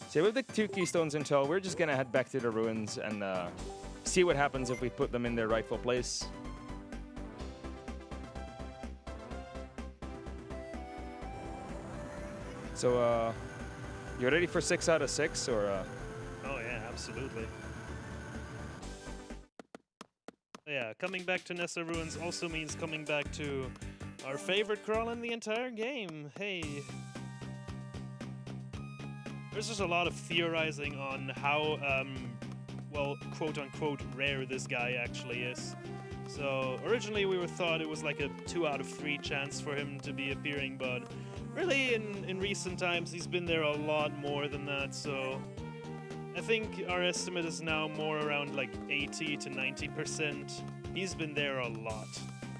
S2: So with the 2 keystones in tow, we're just gonna head back to the ruins and see what happens if we put them in their rightful place. So you ready for 6 out of 6, or?
S3: Oh yeah, absolutely. Yeah, coming back to Nessa Ruins also means coming back to our favorite crawl in the entire game. Hey. There's just a lot of theorizing on how, well, quote-unquote rare this guy actually is. So, originally we thought it was like a 2 out of 3 chance for him to be appearing, but really in recent times he's been there a lot more than that, so I think our estimate is now more around like 80 to 90%. He's been there a lot.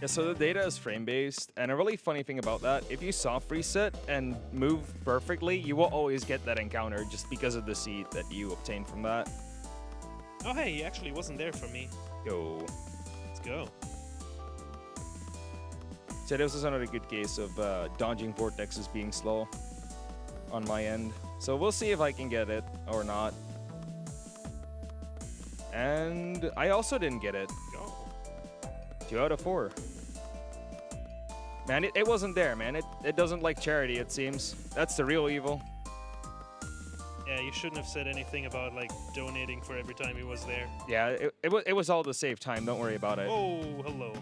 S2: Yeah, so the data is frame-based, and a really funny thing about that, if you soft reset and move perfectly, you will always get that encounter just because of the seed that you obtained from that.
S3: Oh hey, he actually wasn't there for me.
S2: Go.
S3: Let's go.
S2: So this is another good case of dodging vortexes being slow on my end. So we'll see if I can get it or not. And I also didn't get it.
S3: Go.
S2: 2 out of 4. Man, it wasn't there, man. It doesn't like charity, it seems. That's the real evil.
S3: Yeah, you shouldn't have said anything about like donating for every time he was there.
S2: Yeah, it was all to save time. Don't worry about it.
S3: Oh, hello.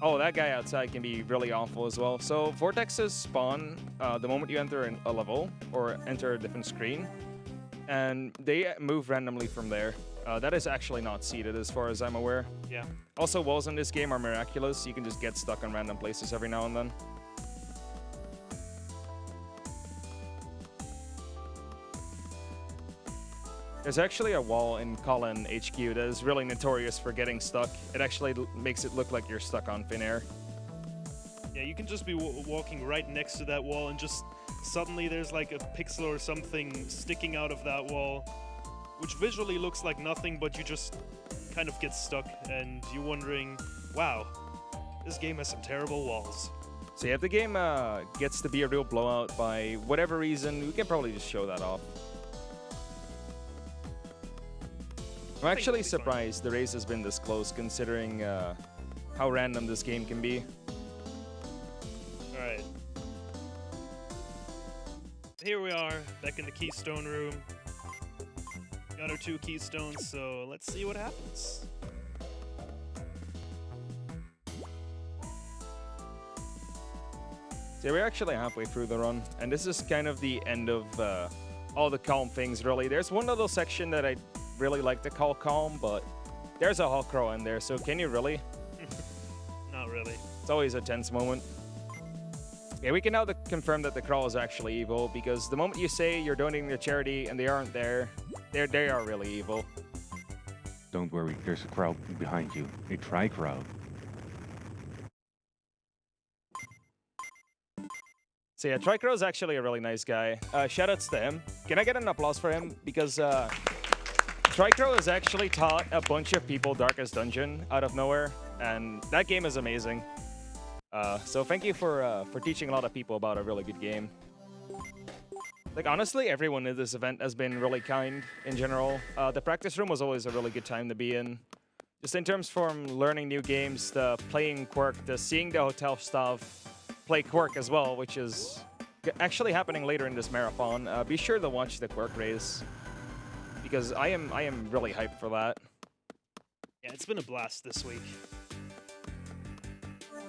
S2: Oh, that guy outside can be really awful as well. So vortexes spawn the moment you enter a level or enter a different screen, and they move randomly from there. That is actually not seeded as far as I'm aware.
S3: Yeah.
S2: Also, walls in this game are miraculous. You can just get stuck in random places every now and then. There's actually a wall in Colin HQ that is really notorious for getting stuck. It actually makes it look like you're stuck on thin air.
S3: Yeah, you can just be walking right next to that wall and just suddenly there's like a pixel or something sticking out of that wall, which visually looks like nothing, but you just kind of get stuck and you're wondering, wow, this game has some terrible walls.
S2: So yeah, if the game gets to be a real blowout by whatever reason, we can probably just show that off. I'm actually surprised the race has been this close, considering how random this game can be.
S3: Alright. Here we are, back in the Keystone room. Got our 2 keystones, so let's see what happens.
S2: So we're actually halfway through the run, and this is kind of the end of all the calm things, really. There's one little section that I really like to call calm, but there's a Hawk Crow in there, so can you really?
S3: Not really.
S2: It's always a tense moment. Yeah, we can now confirm that the Crawl is actually evil, because the moment you say you're donating to charity and they aren't there, they are really evil.
S1: Don't worry, there's a crowd behind you. A tri-crowd.
S2: So yeah, Tricro is actually a really nice guy. Shoutouts to him. Can I get an applause for him? Because Tricro has actually taught a bunch of people Darkest Dungeon out of nowhere, and that game is amazing. So thank you for teaching a lot of people about a really good game. Like, honestly, everyone in this event has been really kind in general. The practice room was always a really good time to be in. Just in terms from learning new games, the playing Quirk, the seeing the hotel staff play Quirk as well, which is actually happening later in this marathon. Be sure to watch the Quirk race, because I am really hyped for that.
S3: Yeah, it's been a blast this week.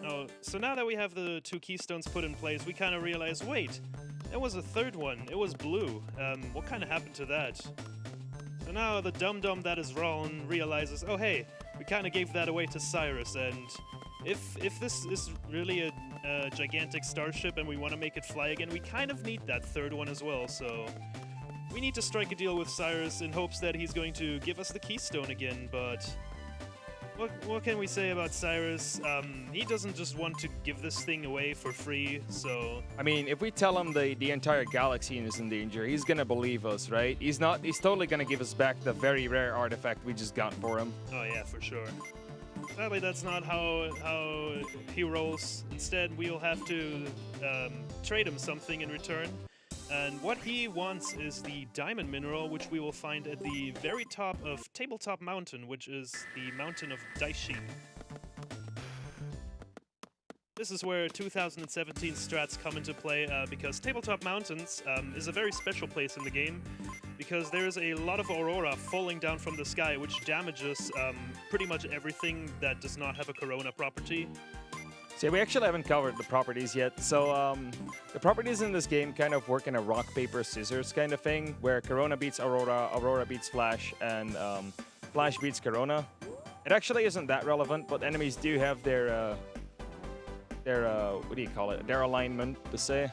S3: Oh, so now that we have the 2 keystones put in place, we kind of realize, wait, there was a third one. It was blue. What kind of happened to that? So now the dum-dum that is Ron realizes, oh hey, we kind of gave that away to Cyrus, and if this is really a gigantic starship and we want to make it fly again, we kind of need that third one as well, so we need to strike a deal with Cyrus in hopes that he's going to give us the keystone again, but what can we say about Cyrus? He doesn't just want to give this thing away for free, so...
S2: I mean, if we tell him the entire galaxy is in danger, he's gonna believe us, right? He's totally gonna give us back the very rare artifact we just got for him.
S3: Oh yeah, for sure. Sadly, that's not how he rolls. Instead, we'll have to trade him something in return. And what he wants is the diamond mineral, which we will find at the very top of Tabletop Mountain, which is the mountain of Daishi. This is where 2017 strats come into play, because Tabletop Mountains is a very special place in the game, because there's a lot of aurora falling down from the sky, which damages pretty much everything that does not have a corona property.
S2: See, we actually haven't covered the properties yet. So the properties in this game kind of work in a rock, paper, scissors kind of thing, where Corona beats Aurora, Aurora beats Flash, and Flash beats Corona. It actually isn't that relevant, but enemies do have their what do you call it? Their alignment, to say.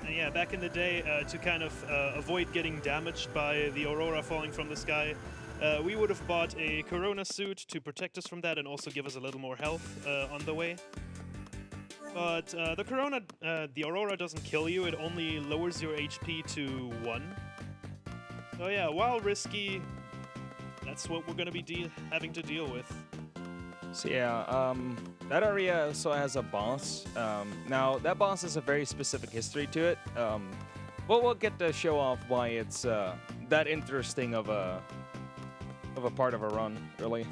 S3: And yeah, back in the day, to kind of avoid getting damaged by the aurora falling from the sky, we would have bought a Corona suit to protect us from that and also give us a little more health on the way. But the Aurora doesn't kill you, it only lowers your HP to 1. So yeah, while risky, that's what we're going to be having to deal with.
S2: So yeah, that area also has a boss. Now, that boss has a very specific history to it. We'll get to show off why it's that interesting of a part of a run, really.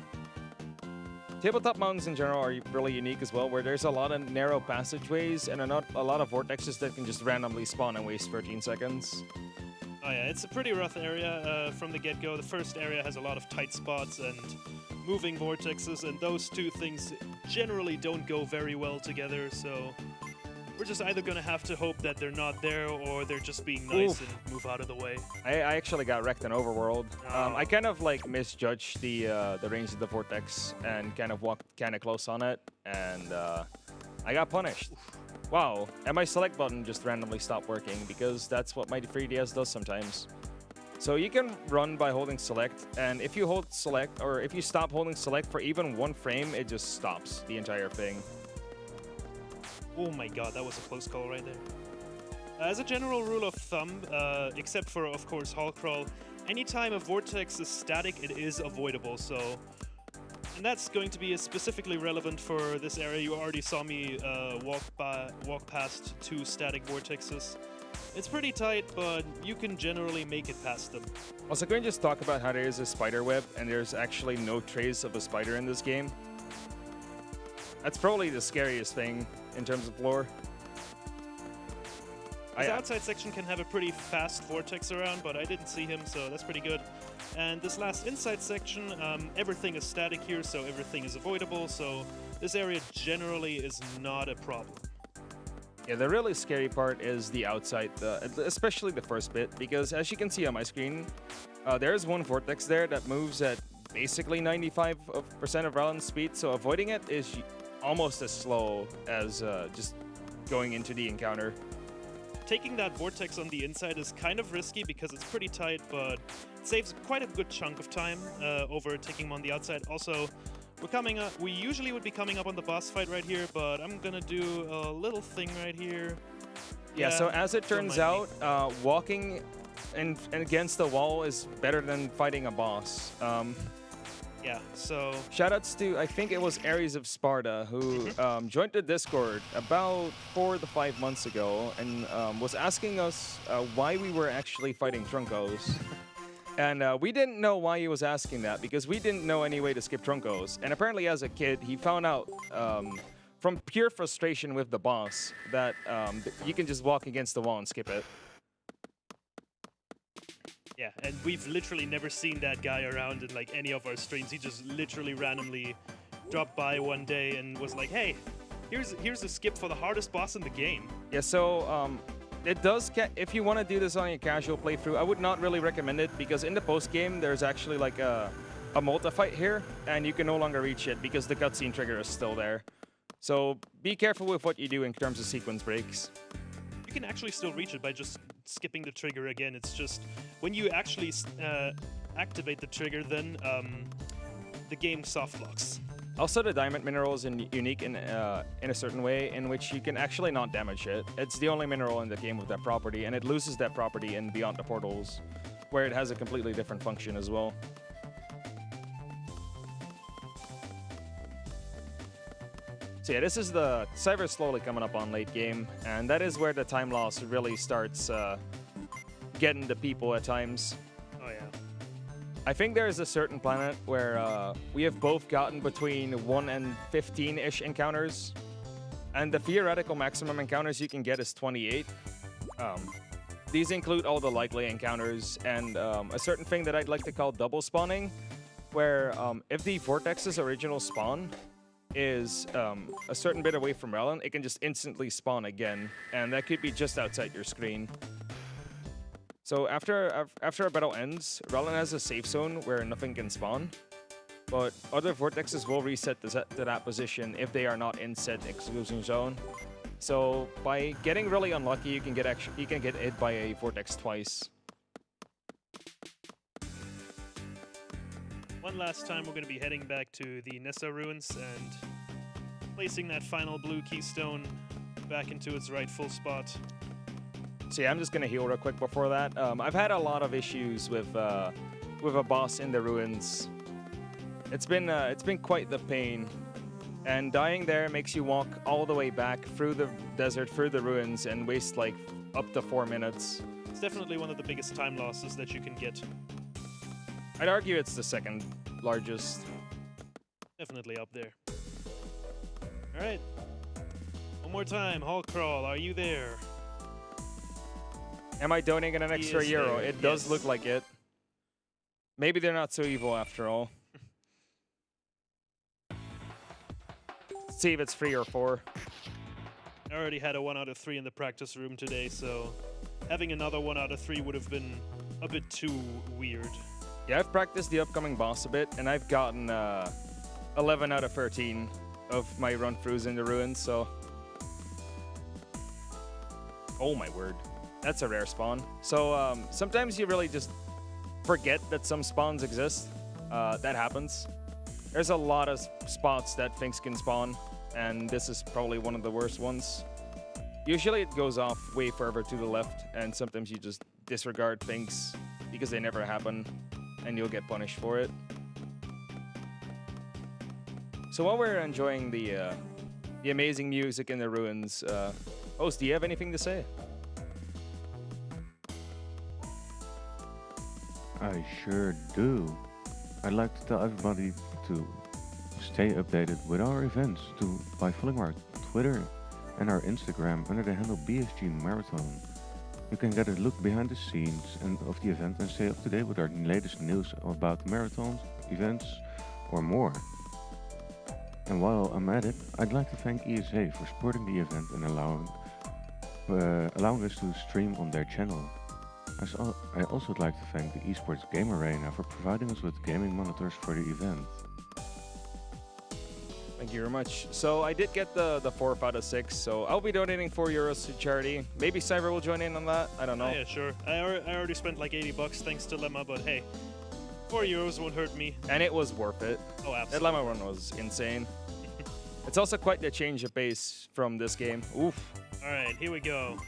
S2: Tabletop mountains in general are really unique as well, where there's a lot of narrow passageways and a lot of vortexes that can just randomly spawn and waste 13 seconds.
S3: Oh yeah, it's a pretty rough area from the get-go. The first area has a lot of tight spots and moving vortexes, and those two things generally don't go very well together, so we're just either going to have to hope that they're not there or they're just being nice and move out of the way.
S2: I actually got wrecked in Overworld.
S3: Oh.
S2: I kind of like misjudged the range of the vortex and kind of walked kind of close on it, and I got punished. Wow, and my select button just randomly stopped working, because that's what my 3DS does sometimes. So you can run by holding select, and if you hold select, or if you stop holding select for even 1 frame, it just stops the entire thing.
S3: Oh my god, that was a close call right there. As a general rule of thumb, except for, of course, Hall Crawl, anytime a vortex is static, it is avoidable, so... And that's going to be specifically relevant for this area. You already saw me walk past 2 static vortexes. It's pretty tight, but you can generally make it past them.
S2: Also, can we just talk about how there is a spider web, and there's actually no trace of a spider in this game? That's probably the scariest thing in terms of lore.
S3: This outside section can have a pretty fast vortex around, but I didn't see him, so that's pretty good. And this last inside section, everything is static here, so everything is avoidable, so this area generally is not a problem.
S2: Yeah, the really scary part is the outside, especially the first bit, because as you can see on my screen, there's one vortex there that moves at basically 95% of Rallen's speed, so avoiding it is almost as slow as just going into the encounter.
S3: Taking that vortex on the inside is kind of risky because it's pretty tight, but it saves quite a good chunk of time over taking him on the outside. Also, we're coming up. We usually would be coming up on the boss fight right here, but I'm gonna do a little thing right here.
S2: Yeah, so as it turns out, walking against the wall is better than fighting a boss.
S3: Yeah, so...
S2: Shoutouts to, I think it was Ares of Sparta, who joined the Discord about 4 to 5 months ago and was asking us why we were actually fighting Trunkos. And we didn't know why he was asking that, because we didn't know any way to skip Trunkos. And apparently as a kid, he found out from pure frustration with the boss that you can just walk against the wall and skip it.
S3: Yeah, and we've literally never seen that guy around in like any of our streams. He just literally randomly dropped by one day and was like, hey, here's a skip for the hardest boss in the game.
S2: Yeah, so it does if you want to do this on a casual playthrough, I would not really recommend it, because in the post-game there's actually like a multi-fight here, and you can no longer reach it because the cutscene trigger is still there. So be careful with what you do in terms of sequence breaks.
S3: You can actually still reach it by just skipping the trigger again. It's just when you actually activate the trigger, then the game soft locks.
S2: Also, the diamond mineral is unique in a certain way in which you can actually not damage it. It's the only mineral in the game with that property, and it loses that property in Beyond the Portals, where it has a completely different function as well. So yeah, this is the Cyber slowly coming up on late game, and that is where the time loss really starts getting the people at times.
S3: Oh yeah.
S2: I think there is a certain planet where we have both gotten between 1 and 15-ish encounters, and the theoretical maximum encounters you can get is 28. These include all the likely encounters and a certain thing that I'd like to call double spawning, where if the Vortex's original spawn is a certain bit away from Rallen, it can just instantly spawn again, and that could be just outside your screen. So after a battle ends, Rallen has a safe zone where nothing can spawn, but other vortexes will reset to that position if they are not in said exclusion zone. So by getting really unlucky, you can get hit by a vortex twice.
S3: One last time, we're going to be heading back to the Nessa ruins and placing that final blue keystone back into its rightful spot.
S2: So yeah, I'm just gonna heal real quick before that. I've had a lot of issues with a boss in the ruins. It's been quite the pain, and dying there makes you walk all the way back through the desert, through the ruins, and waste like up to 4 minutes.
S3: It's definitely one of the biggest time losses that you can get.
S2: I'd argue it's the second largest.
S3: Definitely up there. All right. One more time, Hall Crawl, are you there?
S2: Am I donating an extra euro?
S3: there.
S2: It does
S3: Yes.
S2: look like it. Maybe they're not so evil after all. See if it's 3 or 4.
S3: I already had a 1 out of 3 in the practice room today, so having another 1 out of 3 would have been a bit too weird.
S2: Yeah, I've practiced the upcoming boss a bit, and I've gotten 11 out of 13 of my run-throughs in the ruins, so... Oh my word. That's a rare spawn. So sometimes you really just forget that some spawns exist. That happens. There's a lot of spots that things can spawn, and this is probably one of the worst ones. Usually it goes off way further to the left, and sometimes you just disregard things because they never happen, and you'll get punished for it. So while we're enjoying the amazing music in the ruins, host, do you have anything to say?
S1: I sure do. I'd like to tell everybody to stay updated with our events by following our Twitter and our Instagram under the handle BSG Marathon. You can get a look behind the scenes of the event and stay up to date with our latest news about marathons, events, or more. And while I'm at it, I'd like to thank ESA for supporting the event and allowing allowing us to stream on their channel. I also would like to thank the Esports Game Arena for providing us with gaming monitors for the event.
S2: Thank you very much. So I did get the 4 out of 6, so I'll be donating €4 to charity. Maybe Cyber will join in on that. I don't know.
S3: Oh, yeah, sure. I already spent like $80 thanks to Lemma, but hey, €4 won't hurt me.
S2: And it was worth it.
S3: Oh,
S2: That
S3: absolutely.
S2: Lemma run was insane. It's also quite the change of pace from this game. Oof.
S3: All right, here we go.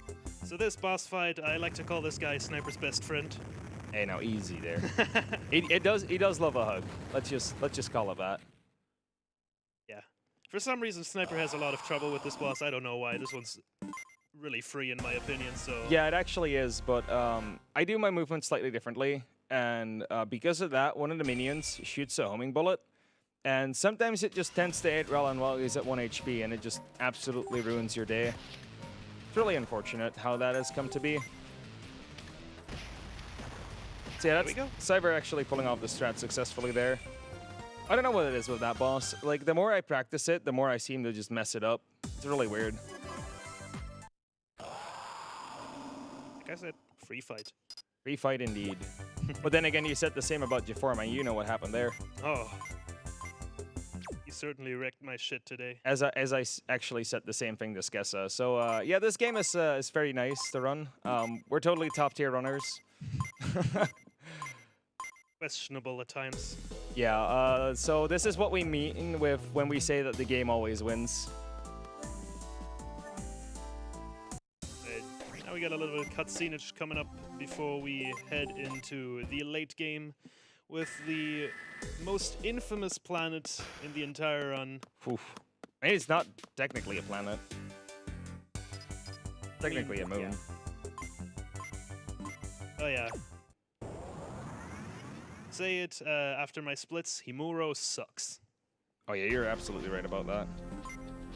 S3: So this boss fight, I like to call this guy Sniper's best friend.
S2: Hey, now easy there. He does love a hug. Let's just call it that.
S3: Yeah. For some reason, Sniper has a lot of trouble with this boss. I don't know why. This one's really free in my opinion. So
S2: Yeah, it actually is, but I do my movement slightly differently, and because of that, one of the minions shoots a homing bullet, and sometimes it just tends to hit Rijn while he's at 1 HP, and it just absolutely ruins your day. It's really unfortunate how that has come to be. So yeah,
S3: There
S2: that's
S3: we go.
S2: Cyber actually pulling off the strat successfully there. I don't know what it is with that boss. Like, the more I practice it, the more I seem to just mess it up. It's really weird.
S3: like I said, free fight.
S2: Free fight indeed. But then again, you said the same about Jeforma. You know what happened there.
S3: Oh. You certainly wrecked my shit today.
S2: As I actually said the same thing to Skessa. So yeah, this game is very nice to run. We're totally top tier runners.
S3: Questionable at times.
S2: Yeah. So this is what we mean with when we say that the game always wins.
S3: Now we got a little bit of cutscenage coming up before we head into the late game with the most infamous planet in the entire run.
S2: Oof. I mean, it's not technically a planet. Technically a moon.
S3: Yeah. Oh yeah. Say it after my splits, Himuro sucks.
S2: Oh yeah, you're absolutely right about that.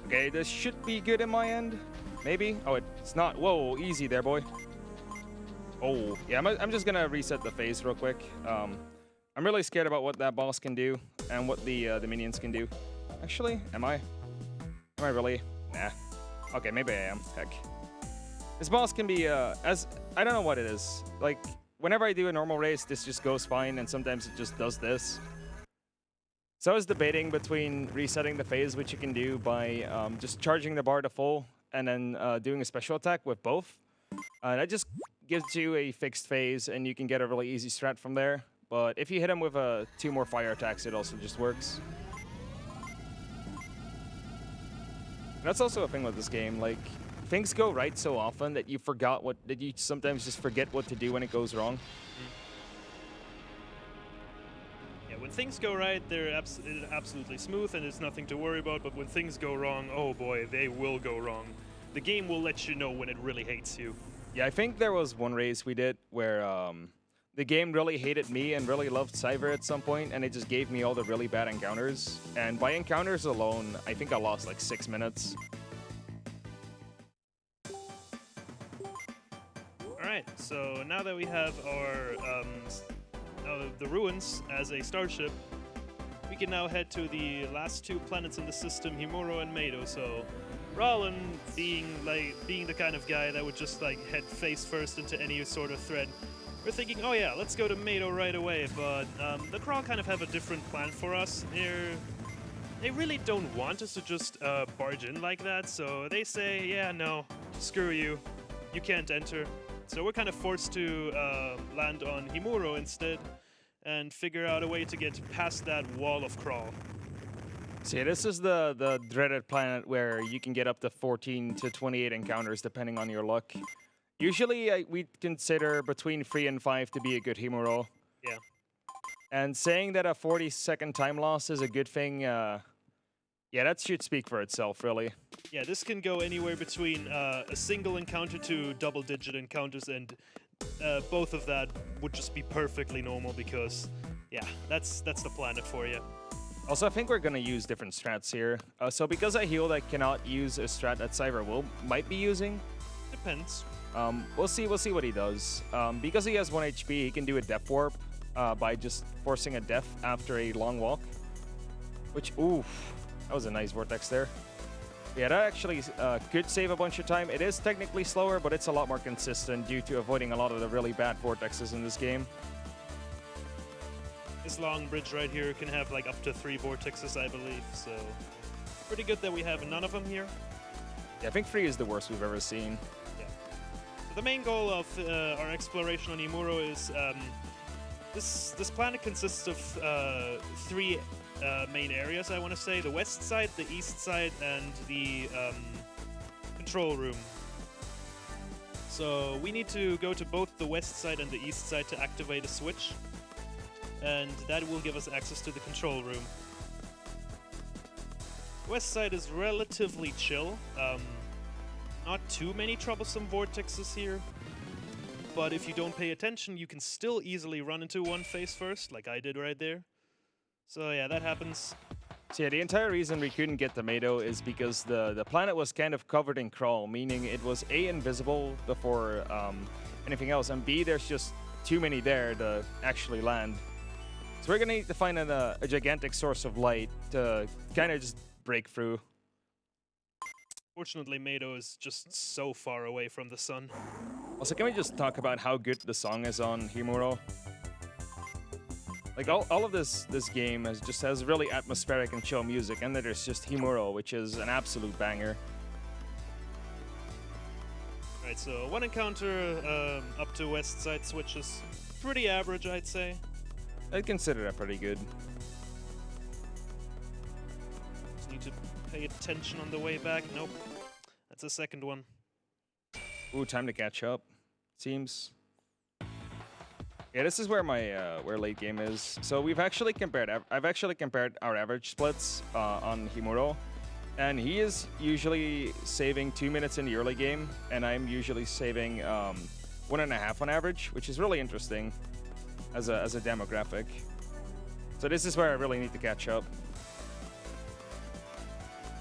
S2: Okay, this should be good in my end. Maybe? Oh, it's not. Whoa, easy there, boy. Oh, yeah, I'm just gonna reset the phase real quick. I'm really scared about what that boss can do and what the minions can do. Actually, am I? Am I really? Nah. Okay, maybe I am. Heck. This boss can be, I don't know what it is. Like, whenever I do a normal race, this just goes fine, and sometimes it just does this. So I was debating between resetting the phase, which you can do by just charging the bar to full, and then doing a special attack with both. That just gives you a fixed phase, and you can get a really easy strat from there. But if you hit him with 2 more fire attacks, it also just works. That's also a thing with this game. Like, things go right so often that you sometimes just forget what to do when it goes wrong.
S3: Yeah, when things go right, they're absolutely smooth and there's nothing to worry about. But when things go wrong, oh boy, they will go wrong. The game will let you know when it really hates you.
S2: Yeah, I think there was one race we did where the game really hated me and really loved Cyber at some point, and it just gave me all the really bad encounters. And by encounters alone, I think I lost like 6 minutes.
S3: Alright, so now that we have our the ruins as a starship, we can now head to the last 2 planets in the system, Himuro and Meido. So Rijn, being the kind of guy that would just like head face first into any sort of threat, we're thinking, oh yeah, let's go to Meido right away. But the Crawl kind of have a different plan for us. They really don't want us to just barge in like that. So they say, yeah, no, screw you, you can't enter. So we're kind of forced to land on Himuro instead and figure out a way to get past that wall of Crawl.
S2: See, this is the dreaded planet where you can get up to 14 to 28 encounters depending on your luck. Usually, we consider between 3 and 5 to be a good Himuro.
S3: Yeah.
S2: And saying that a 40-second time loss is a good thing, yeah, that should speak for itself, really.
S3: Yeah, this can go anywhere between a single encounter to double-digit encounters, and both of that would just be perfectly normal because, yeah, that's the planet for you.
S2: Also, I think we're gonna use different strats here. So because I healed, I cannot use a strat that Cyber might be using.
S3: Depends.
S2: We'll see what he does. Because he has 1 HP, he can do a Death Warp by just forcing a death after a long walk. Which, oof, that was a nice vortex there. Yeah, that actually could save a bunch of time. It is technically slower, but it's a lot more consistent due to avoiding a lot of the really bad vortexes in this game.
S3: This long bridge right here can have like up to 3 vortexes, I believe, so pretty good that we have none of them here.
S2: Yeah, I think 3 is the worst we've ever seen.
S3: Yeah. So the main goal of our exploration on Himuro is this planet consists of 3 main areas, I want to say. The west side, the east side, and the control room. So we need to go to both the west side and the east side to activate a switch. And that will give us access to the control room. West side is relatively chill. Not too many troublesome vortexes here. But if you don't pay attention, you can still easily run into one face first, like I did right there. So yeah, that happens.
S2: So yeah, the entire reason we couldn't get tomato is because the planet was kind of covered in crawl, meaning it was A, invisible before anything else, and B, there's just too many there to actually land. So we're gonna need to find a gigantic source of light to kind of just break through.
S3: Fortunately, Mado is just so far away from the sun.
S2: Also, can we just talk about how good the song is on Himuro? Like all of this game has really atmospheric and chill music, and then there's just Himuro, which is an absolute banger.
S3: Right, so one encounter up to west side switches, pretty average, I'd say.
S2: I'd consider that pretty good.
S3: Just need to pay attention on the way back. Nope, that's a second one.
S2: Ooh, time to catch up. Seems. Yeah, this is where my where late game is. So I've actually compared our average splits on Himuro, and he is usually saving 2 minutes in the early game, and I'm usually saving 1.5 on average, which is really interesting as a demographic. So this is where I really need to catch up.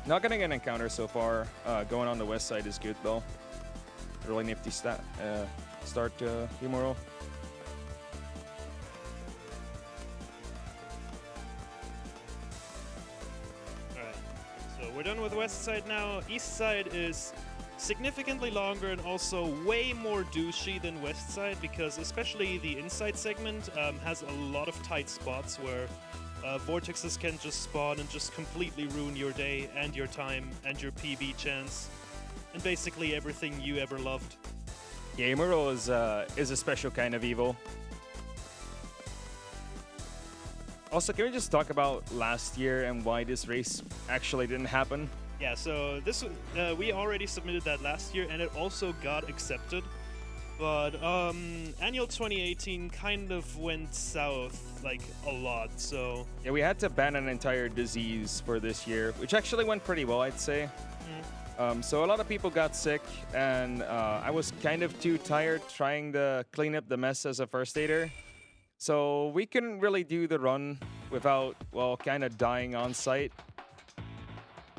S2: Not getting an encounter so far. Going on the west side is good though. Really nifty start Himuro.
S3: We're done with west side now. East side is significantly longer and also way more douchey than west side, because especially the inside segment has a lot of tight spots where vortexes can just spawn and just completely ruin your day and your time and your PB chance and basically everything you ever loved.
S2: Yeah, Himuro is a special kind of evil. Also, can we just talk about last year and why this race actually didn't happen?
S3: Yeah, so this we already submitted that last year, and it also got accepted. But annual 2018 kind of went south, like, a lot, so...
S2: Yeah, we had to ban an entire disease for this year, which actually went pretty well, I'd say. So a lot of people got sick, and I was kind of too tired trying to clean up the mess as a first aider. So we couldn't really do the run without, well, kind of dying on site.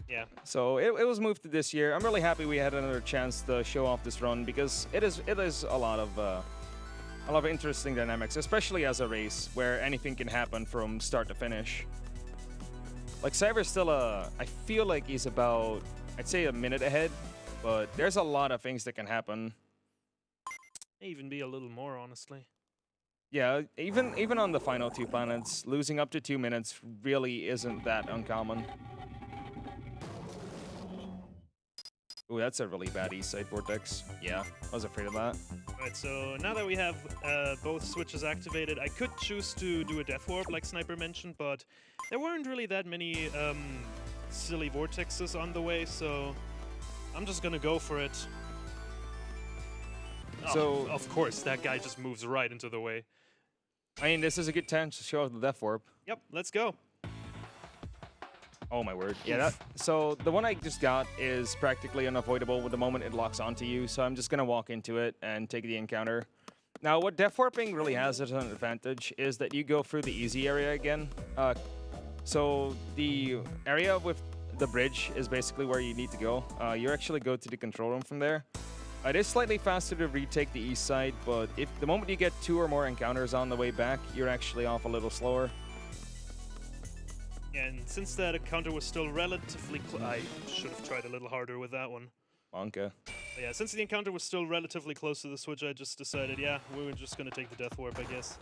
S3: Yeah.
S2: So it was moved to this year. I'm really happy we had another chance to show off this run, because it is a lot of interesting dynamics, especially as a race where anything can happen from start to finish. Like Cyber's still I feel like he's about, I'd say, a minute ahead, but there's a lot of things that can happen.
S3: May even be a little more, honestly.
S2: Yeah, even on the final 2 planets, losing up to 2 minutes really isn't that uncommon. Ooh, that's a really bad east side vortex. Yeah, I was afraid of that.
S3: Alright, so now that we have both switches activated, I could choose to do a death warp like Sniper mentioned, but there weren't really that many silly vortexes on the way, so I'm just gonna go for it.
S2: So,
S3: of course, that guy just moves right into the way.
S2: I mean, this is a good time to show off the death warp.
S3: Yep, let's go.
S2: Oh my word. Yeah, so the one I just got is practically unavoidable with the moment it locks onto you, so I'm just gonna walk into it and take the encounter. Now, what death warping really has as an advantage is that you go through the easy area again. So the area with the bridge is basically where you need to go. You actually go to the control room from there. It is slightly faster to retake the east side, but if the moment you get 2 or more encounters on the way back, you're actually off a little slower.
S3: And since that encounter was still relatively I should have tried a little harder with that one.
S2: Monka.
S3: But yeah, since the encounter was still relatively close to the switch, I just decided, yeah, we were just gonna take the Death Warp, I guess.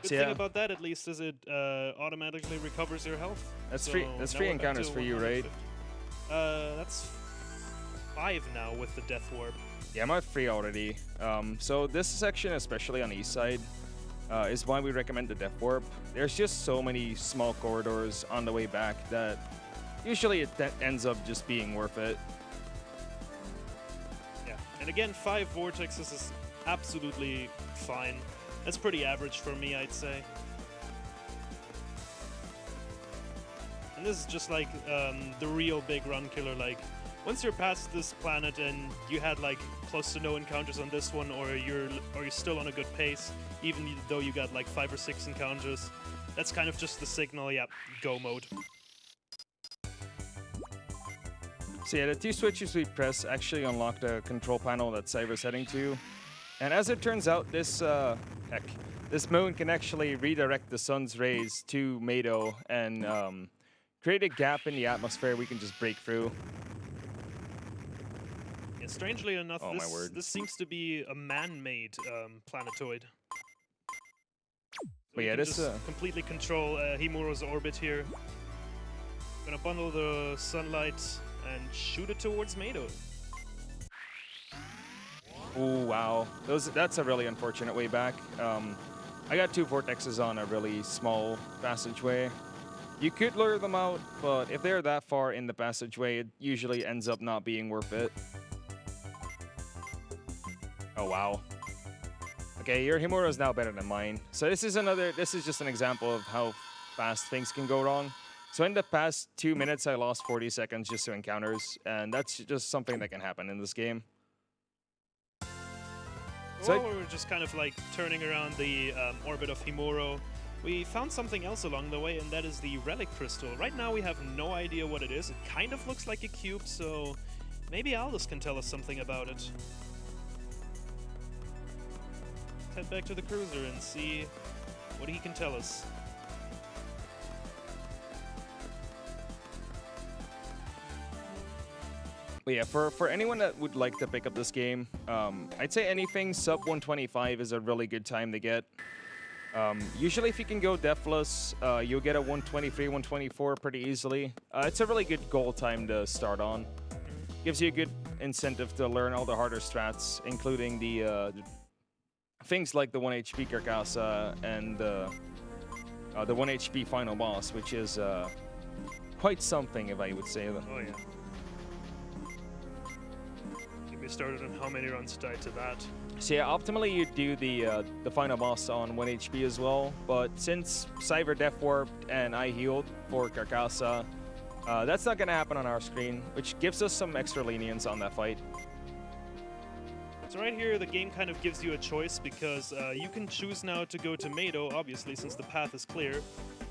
S3: Good
S2: So
S3: thing
S2: yeah.
S3: about that, at least, is it automatically recovers your health.
S2: That's
S3: So
S2: free. That's
S3: now
S2: free
S3: we're back
S2: encounters
S3: to
S2: for you, right?
S3: 150. That's 5 now with the Death Warp.
S2: Yeah, I'm at 3 already. So this section, especially on the east side, is why we recommend the Death Warp. There's just so many small corridors on the way back that usually it ends up just being worth it.
S3: Yeah, and again, 5 vortexes is absolutely fine. That's pretty average for me, I'd say. And this is just like the real big run killer. Like, once you're past this planet and you had like close to no encounters on this one, or you're still on a good pace, even though you got like 5 or 6 encounters, that's kind of just the signal. Yeah, go mode.
S2: So yeah, the 2 switches we press actually unlock the control panel that Cyber's heading to. And as it turns out, this moon can actually redirect the sun's rays to Mado and create a gap in the atmosphere we can just break through.
S3: Yeah, strangely enough,
S2: Oh, my word.
S3: this seems to be a man-made planetoid. So
S2: But
S3: we
S2: yeah,
S3: can
S2: this
S3: just completely control Himuro's orbit here. Gonna bundle the sunlight and shoot it towards Mado.
S2: Oh wow, that's a really unfortunate way back. I got 2 vortexes on a really small passageway. You could lure them out, but if they're that far in the passageway, it usually ends up not being worth it. Oh wow. Okay, your Himura is now better than mine. So this is just an example of how fast things can go wrong. So in the past 2 minutes, I lost 40 seconds just to encounters, and that's just something that can happen in this game.
S3: While we were just kind of like turning around the orbit of Himuro, we found something else along the way, and that is the relic crystal. Right now we have no idea what it is. It kind of looks like a cube, so maybe Aldous can tell us something about it. Let's head back to the cruiser and see what he can tell us.
S2: But yeah, for anyone that would like to pick up this game, I'd say anything sub 125 is a really good time to get. Usually if you can go deathless, you'll get a 123, 124 pretty easily. It's a really good goal time to start on. Gives you a good incentive to learn all the harder strats, including the things like the 1 HP Carcassa and the 1 HP final boss, which is quite something, if I would say.
S3: Oh yeah. Get me started on how many runs died to that.
S2: So yeah, optimally you do the final boss on 1 HP as well, but since Cyber Death Warped and I healed for Carcassa, that's not going to happen on our screen, which gives us some extra lenience on that fight.
S3: So right here, the game kind of gives you a choice because you can choose now to go to Mado, obviously, since the path is clear.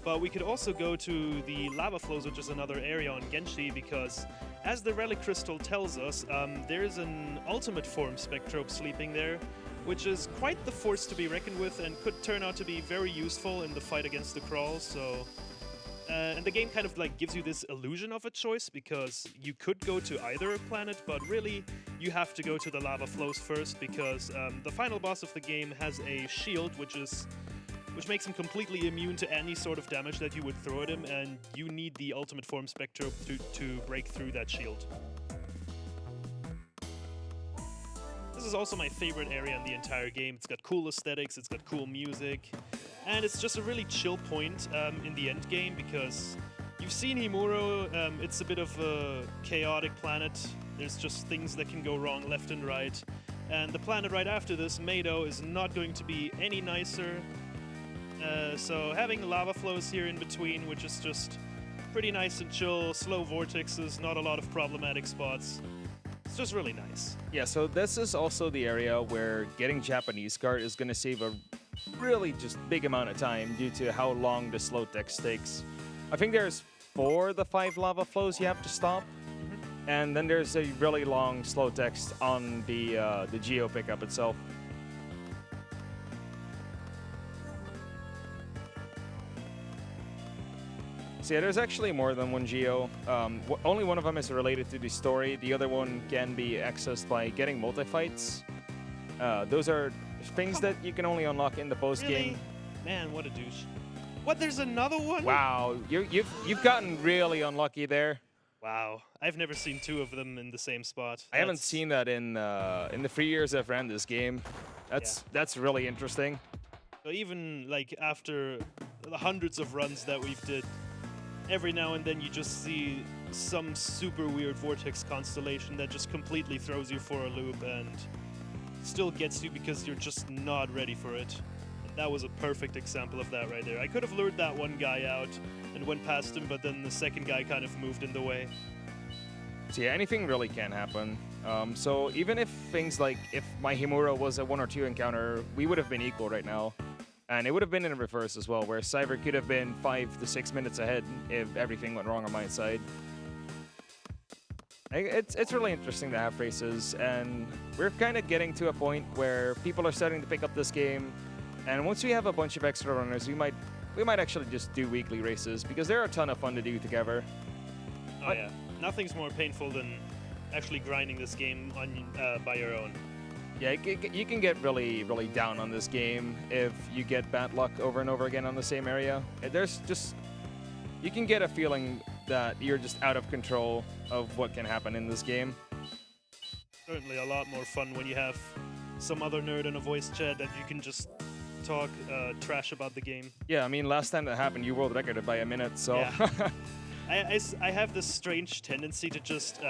S3: But we could also go to the lava flows, which is another area on Genshi, because as the relic crystal tells us, there is an ultimate form Spectrobe sleeping there, which is quite the force to be reckoned with and could turn out to be very useful in the fight against the Crawl. So, and the game kind of like gives you this illusion of a choice because you could go to either planet, but really you have to go to the lava flows first because the final boss of the game has a shield, which makes him completely immune to any sort of damage that you would throw at him, and you need the ultimate form Spectrobe to break through that shield. This is also my favorite area in the entire game. It's got cool aesthetics, it's got cool music, and it's just a really chill point in the end game because you've seen Himuro, it's a bit of a chaotic planet. There's just things that can go wrong left and right. And the planet right after this, Mado, is not going to be any nicer. So having lava flows here in between, which is just pretty nice and chill, slow vortexes, not a lot of problematic spots. It's just really nice.
S2: Yeah, so this is also the area where getting Japanese card is going to save a really just big amount of time due to how long the slow text takes. I think there's 4 of the 5 lava flows you have to stop. And then there's a really long slow text on the Geo pickup itself. So yeah, there's actually more than one geo. Only one of them is related to the story. The other one can be accessed by getting multi-fights. Those are things that you can only unlock in the post-game.
S3: Really? Man, what a douche. What, there's another one?
S2: Wow, you've gotten really unlucky there.
S3: Wow, I've never seen 2 of them in the same spot.
S2: I haven't seen that in the 3 years I've ran this game. That's really interesting.
S3: So even like after the hundreds of runs that we've did, every now and then you just see some super weird vortex constellation that just completely throws you for a loop and still gets you because you're just not ready for it. And that was a perfect example of that right there. I could have lured that one guy out and went past him, but then the second guy kind of moved in the way.
S2: So yeah, anything really can happen. So even if things like, if my Himura was a 1 or 2 encounter, we would have been equal right now. And it would have been in reverse as well, where Cyber could have been 5 to 6 minutes ahead if everything went wrong on my side. It's really interesting to have races, and we're kind of getting to a point where people are starting to pick up this game. And once we have a bunch of extra runners, we might actually just do weekly races, because they're a ton of fun to do together.
S3: Oh yeah, nothing's more painful than actually grinding this game on by your own.
S2: Yeah, you can get really, really down on this game if you get bad luck over and over again on the same area. There's just, you can get a feeling that you're just out of control of what can happen in this game.
S3: Certainly a lot more fun when you have some other nerd in a voice chat that you can just talk trash about the game.
S2: Yeah, I mean, last time that happened, you world recorded by a minute, so...
S3: Yeah. I have this strange tendency to just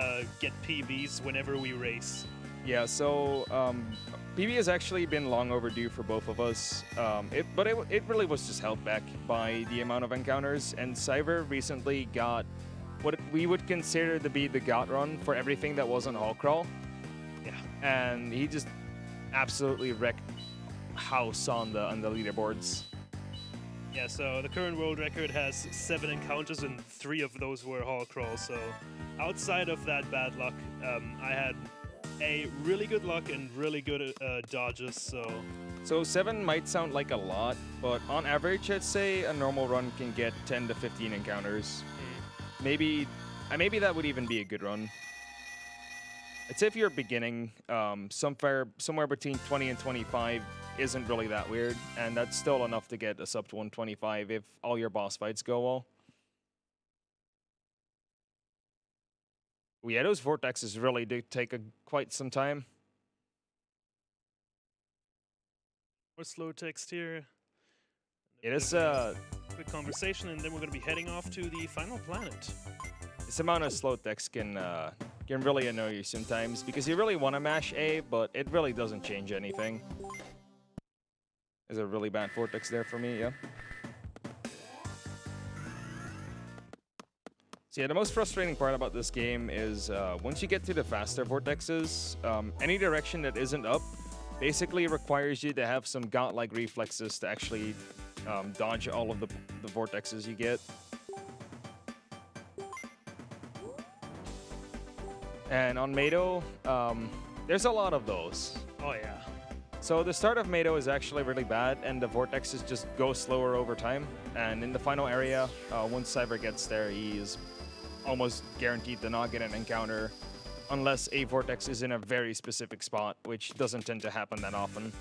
S3: get PBs whenever we race.
S2: Yeah, so PB has actually been long overdue for both of us, but it really was just held back by the amount of encounters, and Cyber recently got what we would consider to be the God run for everything that wasn't Hall Crawl.
S3: Yeah.
S2: And he just absolutely wrecked house on the leaderboards.
S3: Yeah, so the current world record has 7 encounters, and 3 of those were Hall Crawl, so outside of that bad luck, I had really good luck and really good dodges,
S2: So 7 might sound like a lot, but on average, I'd say a normal run can get 10 to 15 encounters. Maybe that would even be a good run. I'd say if you're beginning, somewhere between 20 and 25 isn't really that weird, and that's still enough to get us up to 125 if all your boss fights go well. Yeah, those vortexes really do take quite some time.
S3: more slow text here.
S2: It is
S3: Quick conversation, and then we're going to be heading off to the final planet.
S2: this amount of slow text can really annoy you sometimes because you really want to mash A, but it really doesn't change anything. There's a really bad vortex there for me, yeah. So yeah, the most frustrating part about this game is once you get to the faster vortexes, any direction that isn't up basically requires you to have some godlike reflexes to actually dodge all of the vortexes you get. And on Mado, there's a lot of those.
S3: Oh yeah.
S2: So the start of Mado is actually really bad, and the vortexes just go slower over time. And in the final area, once Cyber gets there, he is almost guaranteed to not get an encounter unless a vortex is in a very specific spot, which doesn't tend to happen that often.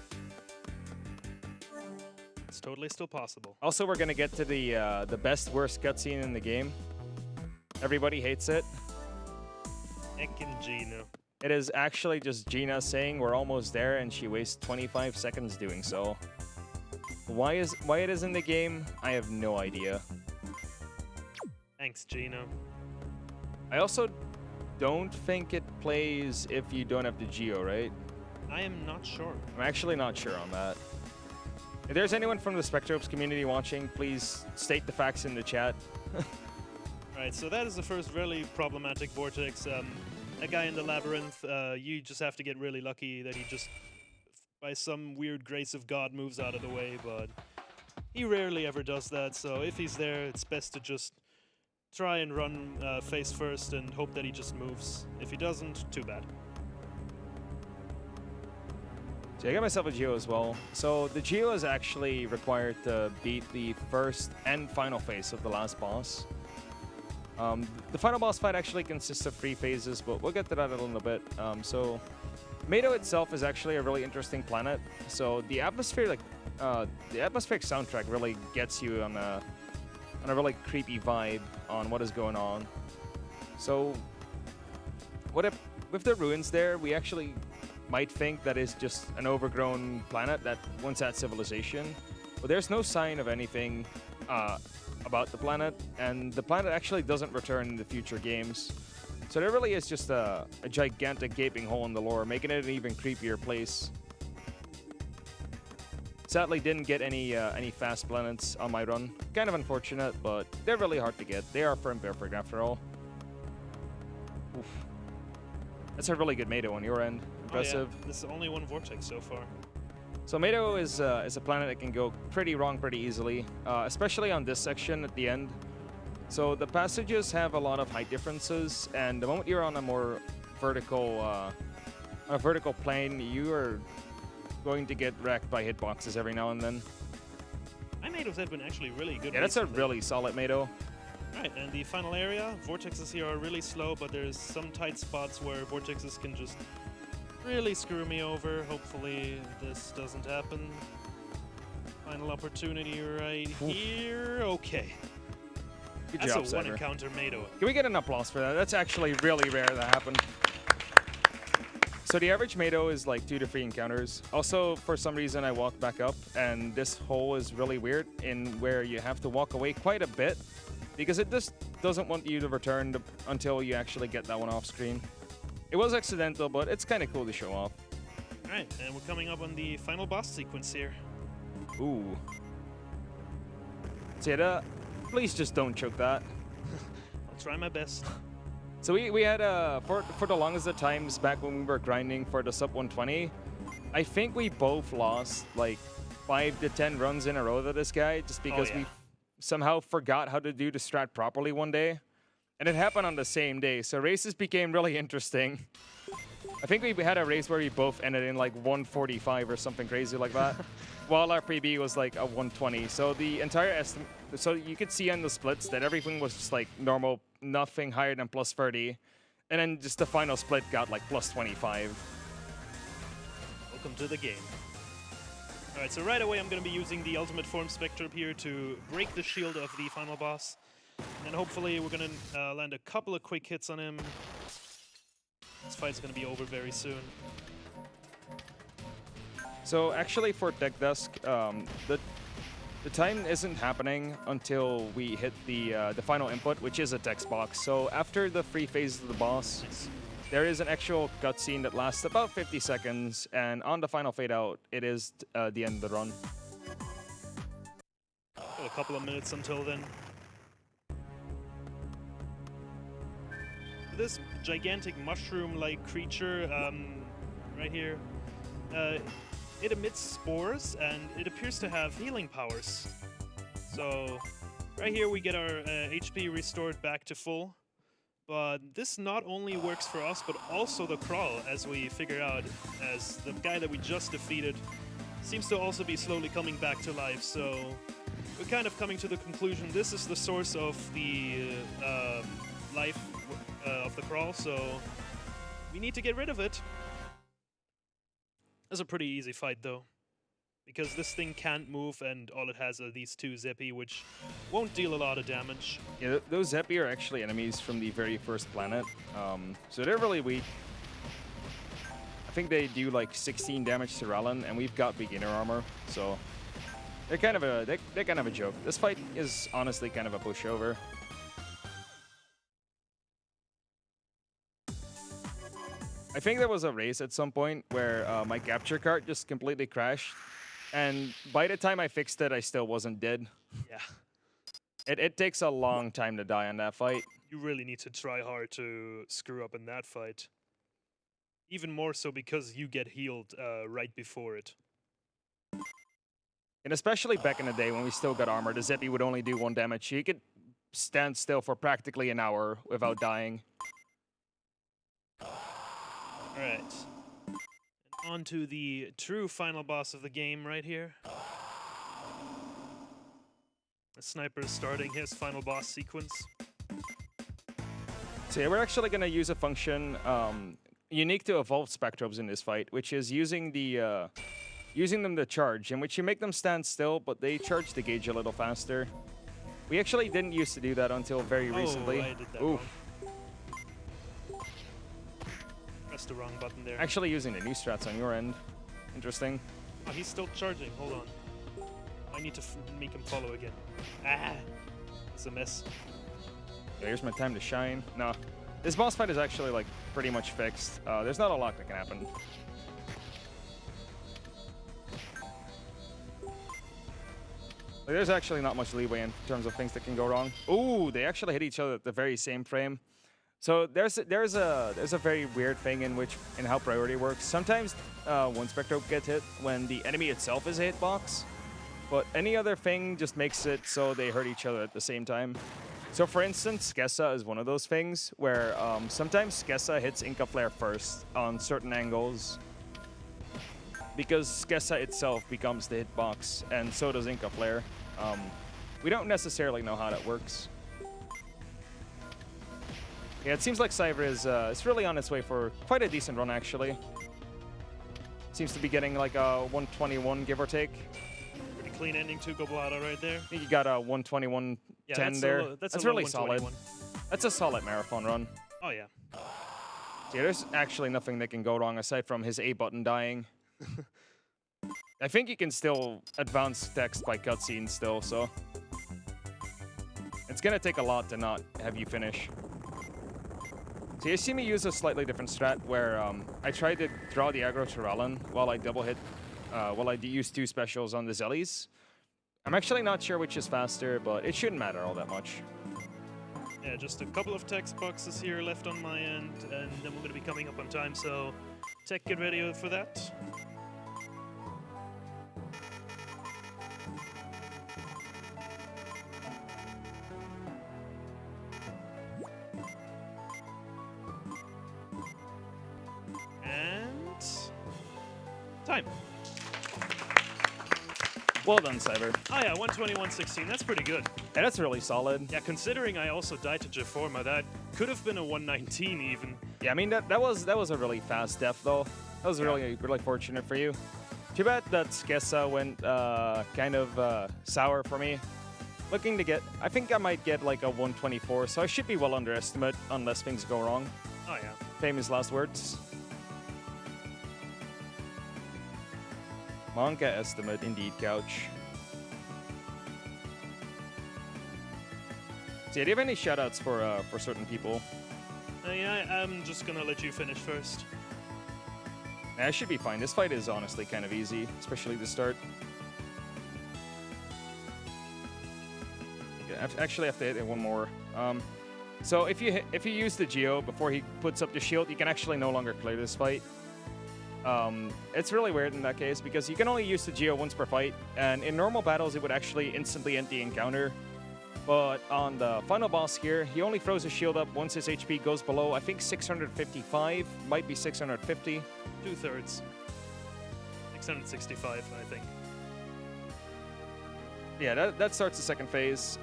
S3: It's totally still possible.
S2: Also, we're gonna get to the best worst cutscene in the game. Everybody hates it.
S3: Ekin Gino.
S2: It is actually just Gina saying we're almost there, and she wastes 25 seconds doing so. Why it is in the game, I have no idea.
S3: Thanks, Gino.
S2: I also don't think it plays if you don't have the Geo, right?
S3: I am not sure.
S2: I'm actually not sure on that. If there's anyone from the Spectrobes community watching, please state the facts in the chat.
S3: Right, so that is the first really problematic vortex. A guy in the labyrinth, you just have to get really lucky that he just, by some weird grace of God, moves out of the way, but he rarely ever does that, so if he's there, it's best to just try and run face first and hope that he just moves. If he doesn't, too bad.
S2: So I got myself a Geo as well. So the Geo is actually required to beat the first and final phase of the last boss. The final boss fight actually consists of 3 phases, but we'll get to that in a little bit. So, Mado itself is actually a really interesting planet. So the atmospheric soundtrack really gets you on a really creepy vibe on what is going on. So, with the ruins there, we actually might think that is just an overgrown planet that once had civilization, but there's no sign of anything about the planet, and the planet actually doesn't return in the future games. So there really is just a gigantic gaping hole in the lore, making it an even creepier place. Sadly, didn't get any fast planets on my run. Kind of unfortunate, but they're really hard to get. They are firm perfect after all. Oof. That's a really good Mado on your end. Impressive.
S3: Oh, yeah. This is only one vortex so far.
S2: So Mado is a planet that can go pretty wrong pretty easily, especially on this section at the end. So the passages have a lot of height differences, and the moment you're on a more vertical, plane, you are going to get wrecked by hitboxes every now and then.
S3: My Mados have been actually really good.
S2: Yeah, that's a
S3: recently.
S2: really solid Mado.
S3: Right, and the final area, vortexes here are really slow, but there's some tight spots where vortexes can just really screw me over. Hopefully this doesn't happen. Final opportunity right here. Okay.
S2: Good
S3: That's
S2: job,
S3: a one
S2: Cyber.
S3: encounter Mado.
S2: Can we get an applause for that? That's actually really rare that happened. So the average Mado is like 2 to 3 encounters. Also, for some reason, I walked back up, and this hole is really weird in where you have to walk away quite a bit because it just doesn't want you to return until you actually get that one off screen. It was accidental, but it's kind of cool to show off.
S3: Alright, and we're coming up on the final boss sequence here.
S2: Ooh. Zeta, please just don't choke that.
S3: I'll try my best.
S2: So we had, for the longest of times back when we were grinding for the sub 120, I think we both lost like 5 to 10 runs in a row to this guy just because we somehow forgot how to do the strat properly one day. And it happened on the same day, so races became really interesting. I think we had a race where we both ended in like 145 or something crazy like that, while our PB was like a 120. So the entire estimate, so you could see on the splits that everything was just like normal, nothing higher than plus 30, and then just the final split got like plus 25.
S3: Welcome to the game. Alright, so right away I'm going to be using the ultimate form Spectrobe here to break the shield of the final boss. And hopefully we're going to land a couple of quick hits on him. This fight's going to be over very soon.
S2: So actually for Tech Dusk, the time isn't happening until we hit the final input, which is a text box. So after the 3 phases of the boss, there is an actual cutscene that lasts about 50 seconds, and on the final fade out, it is the end of the run.
S3: A couple of minutes until then. This gigantic mushroom-like creature right here, it emits spores and it appears to have healing powers. So right here we get our HP restored back to full. But this not only works for us, but also the Crawl, as we figure out, as the guy that we just defeated seems to also be slowly coming back to life. So we're kind of coming to the conclusion this is the source of the life of the Crawl, so we need to get rid of it. That's a pretty easy fight, though, because this thing can't move and all it has are these 2 Zeppy, which won't deal a lot of damage.
S2: Yeah, those Zeppy are actually enemies from the very first planet, so they're really weak. I think they do like 16 damage to Rallen, and we've got beginner armor, so they're kind of a joke. This fight is honestly kind of a pushover. I think there was a race at some point where my capture card just completely crashed, and by the time I fixed it, I still wasn't dead.
S3: Yeah.
S2: It takes a long time to die on that fight.
S3: You really need to try hard to screw up in that fight. Even more so because you get healed right before it.
S2: And especially back in the day when we still got armor, the Zeppy would only do 1 damage. He could stand still for practically an hour without dying.
S3: Alright. On to the true final boss of the game right here. The sniper is starting his final boss sequence.
S2: So yeah, we're actually going to use a function unique to evolved Spectrobes in this fight, which is using the using them to charge, in which you make them stand still, but they charge the gauge a little faster. We actually didn't used to do that until very recently.
S3: I did that
S2: Oof.
S3: wrong. Pressed the wrong button there.
S2: Actually using the new strats on your end. Interesting.
S3: Oh, he's still charging. Hold on. I need to make him follow again. Ah, it's a mess.
S2: Yeah, here's my time to shine. No, this boss fight is actually like pretty much fixed. There's not a lot that can happen. Like, there's actually not much leeway in terms of things that can go wrong. Ooh, they actually hit each other at the very same frame. So there's a very weird thing in how priority works. Sometimes one Spectrobe gets hit when the enemy itself is a hitbox, but any other thing just makes it so they hurt each other at the same time. So for instance, Skessa is one of those things where sometimes Skessa hits Inca Flare first on certain angles, because Skessa itself becomes the hitbox, and so does Inca Flare. We don't necessarily know how that works. Yeah, it seems like Cyber is really on its way for quite a decent run, actually. Seems to be getting like a 121, give or take.
S3: Pretty clean ending to Goblada right there.
S2: I think you got a 121.10
S3: Yeah,
S2: there.
S3: That's a
S2: really
S3: low
S2: solid.
S3: 121.
S2: That's a solid marathon run.
S3: Oh, yeah.
S2: Yeah, there's actually nothing that can go wrong aside from his A button dying. I think you can still advance text by cutscenes still, so it's gonna take a lot to not have you finish. So you see me use a slightly different strat where I tried to draw the aggro to Rallen while I double hit, while I use 2 specials on the Zellies. I'm actually not sure which is faster, but it shouldn't matter all that much.
S3: Yeah, just a couple of text boxes here left on my end, and then we're going to be coming up on time, so tech, get ready for that. And time.
S2: Well done, Cyber.
S3: Oh yeah, 121.16. That's pretty good.
S2: Yeah, that's really solid.
S3: Yeah, considering I also died to Jeforma, that could have been a 119 even.
S2: Yeah, I mean that was a really fast death though. That was really fortunate for you. Too bad that Skessa went kind of sour for me. Looking to get, I think I might get like a 124, so I should be well under estimate unless things go wrong.
S3: Oh yeah.
S2: Famous last words. Monka estimate, indeed, Couch. So yeah, do you have any shoutouts for certain people?
S3: Yeah, I'm just gonna let you finish first.
S2: I should be fine. This fight is honestly kind of easy, especially the start. Yeah, I actually have to hit it one more. So if you use the Geo before he puts up the shield, you can actually no longer clear this fight. It's really weird in that case because you can only use the Geo once per fight, and in normal battles it would actually instantly end the encounter. But on the final boss here, he only throws his shield up once his HP goes below, I think 655, might be 650.
S3: 2/3. 665, I think.
S2: Yeah, that starts the second phase.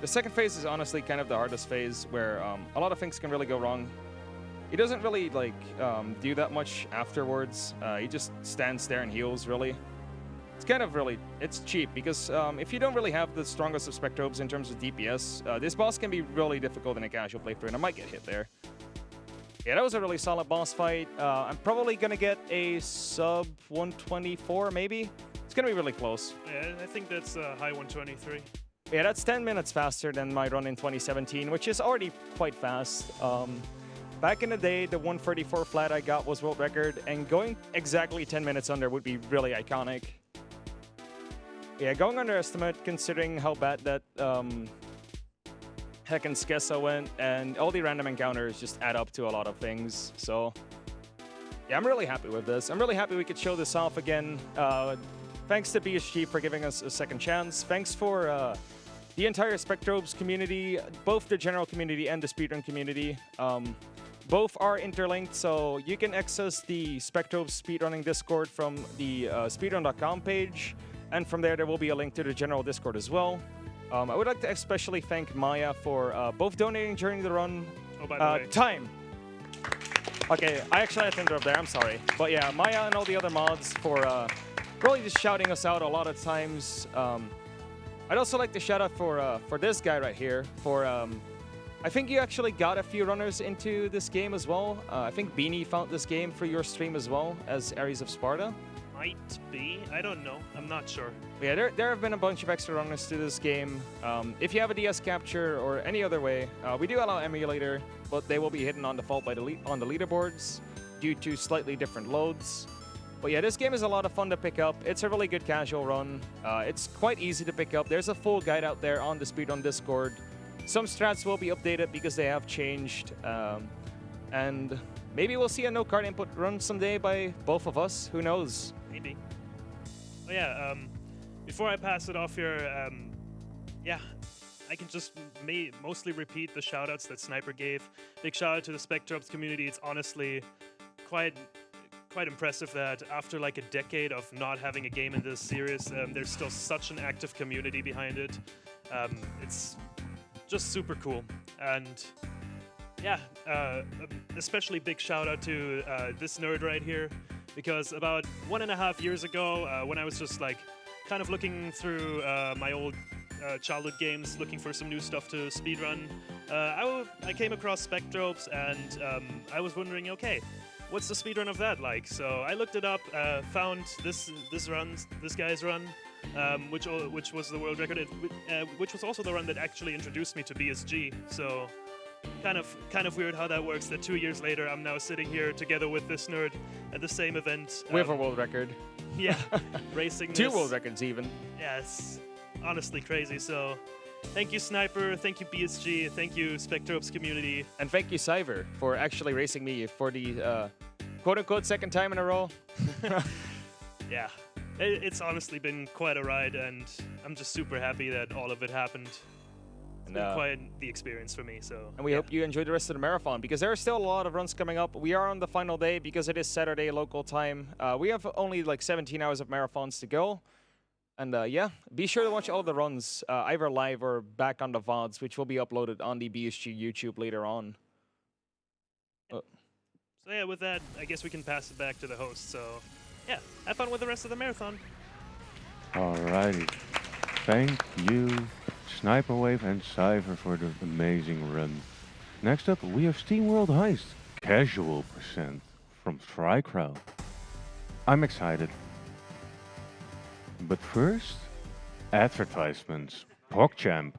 S2: The second phase is honestly kind of the hardest phase where a lot of things can really go wrong. He doesn't really like do that much afterwards. He just stands there and heals, really. It's kind of it's cheap because if you don't really have the strongest of Spectrobes in terms of DPS, this boss can be really difficult in a casual playthrough, and I might get hit there. Yeah, that was a really solid boss fight. I'm probably going to get a sub 124, maybe. It's going to be really close.
S3: Yeah, I think that's high 123.
S2: Yeah, that's 10 minutes faster than my run in 2017, which is already quite fast. Back in the day, the 134 flat I got was world record, and going exactly 10 minutes under would be really iconic. Yeah, going under estimate considering how bad that Heckin' Skessa went, and all the random encounters just add up to a lot of things. So, yeah, I'm really happy with this. I'm really happy we could show this off again. Thanks to BSG for giving us a second chance. Thanks for the entire Spectrobes community, both the general community and the speedrun community. Both are interlinked, so you can access the Spectrobes speedrunning Discord from the speedrun.com page, and from there will be a link to the general Discord as well. I would like to especially thank Maya for both donating during the run
S3: Oh, by the way.
S2: Time! Okay, I actually had to interrupt there, I'm sorry. But yeah, Maya and all the other mods for really just shouting us out a lot of times. I'd also like to shout out for this guy right here. I think you actually got a few runners into this game as well. I think Beanie found this game for your stream as well as Ares of Sparta.
S3: Might be. I don't know. I'm not sure.
S2: Yeah, there have been a bunch of extra runners to this game. If you have a DS capture or any other way, we do allow emulator, but they will be hidden on default by on the leaderboards due to slightly different loads. But yeah, this game is a lot of fun to pick up. It's a really good casual run. It's quite easy to pick up. There's a full guide out there on the Speedrun Discord. Some strats will be updated because they have changed. And maybe we'll see a no-card input run someday by both of us. Who knows?
S3: Maybe. Oh yeah, before I pass it off here, yeah, I can just mostly repeat the shoutouts that Sniper gave. Big shout out to the Spectrobes community. It's honestly quite impressive that after like a decade of not having a game in this series, there's still such an active community behind it. It's just super cool. And yeah, especially big shout out to this nerd right here, because about 1.5 years ago, when I was just like kind of looking through my old childhood games, looking for some new stuff to speedrun, I came across Spectrobes, and I was wondering, okay, what's the speedrun of that like? So I looked it up, found this guy's run, which was the world record, which was also the run that actually introduced me to BSG. So kind of weird how that works. That 2 years later, I'm now sitting here together with this nerd at the same event.
S2: With a world record.
S3: Yeah, racing.
S2: 2 world records even.
S3: Yeah, it's honestly crazy. So thank you, Sniper. Thank you, BSG. Thank you, Spectrobes community.
S2: And thank you, Cyver, for actually racing me for the quote-unquote second time in a row.
S3: Yeah, it's honestly been quite a ride, and I'm just super happy that all of it happened. It's been quite the experience for me. So.
S2: And we hope you enjoy the rest of the marathon, because there are still a lot of runs coming up. We are on the final day because it is Saturday local time. We have only like 17 hours of marathons to go. And yeah, be sure to watch all the runs, either live or back on the VODs, which will be uploaded on the BSG YouTube later on.
S3: So yeah, with that, I guess we can pass it back to the host. So yeah, have fun with the rest of the marathon.
S1: Alrighty. Thank you, Sniper Wave and Cypher, for the amazing run. Next up, we have SteamWorld Heist, Casual Percent from Trycrowd. I'm excited. But first, advertisements. PogChamp,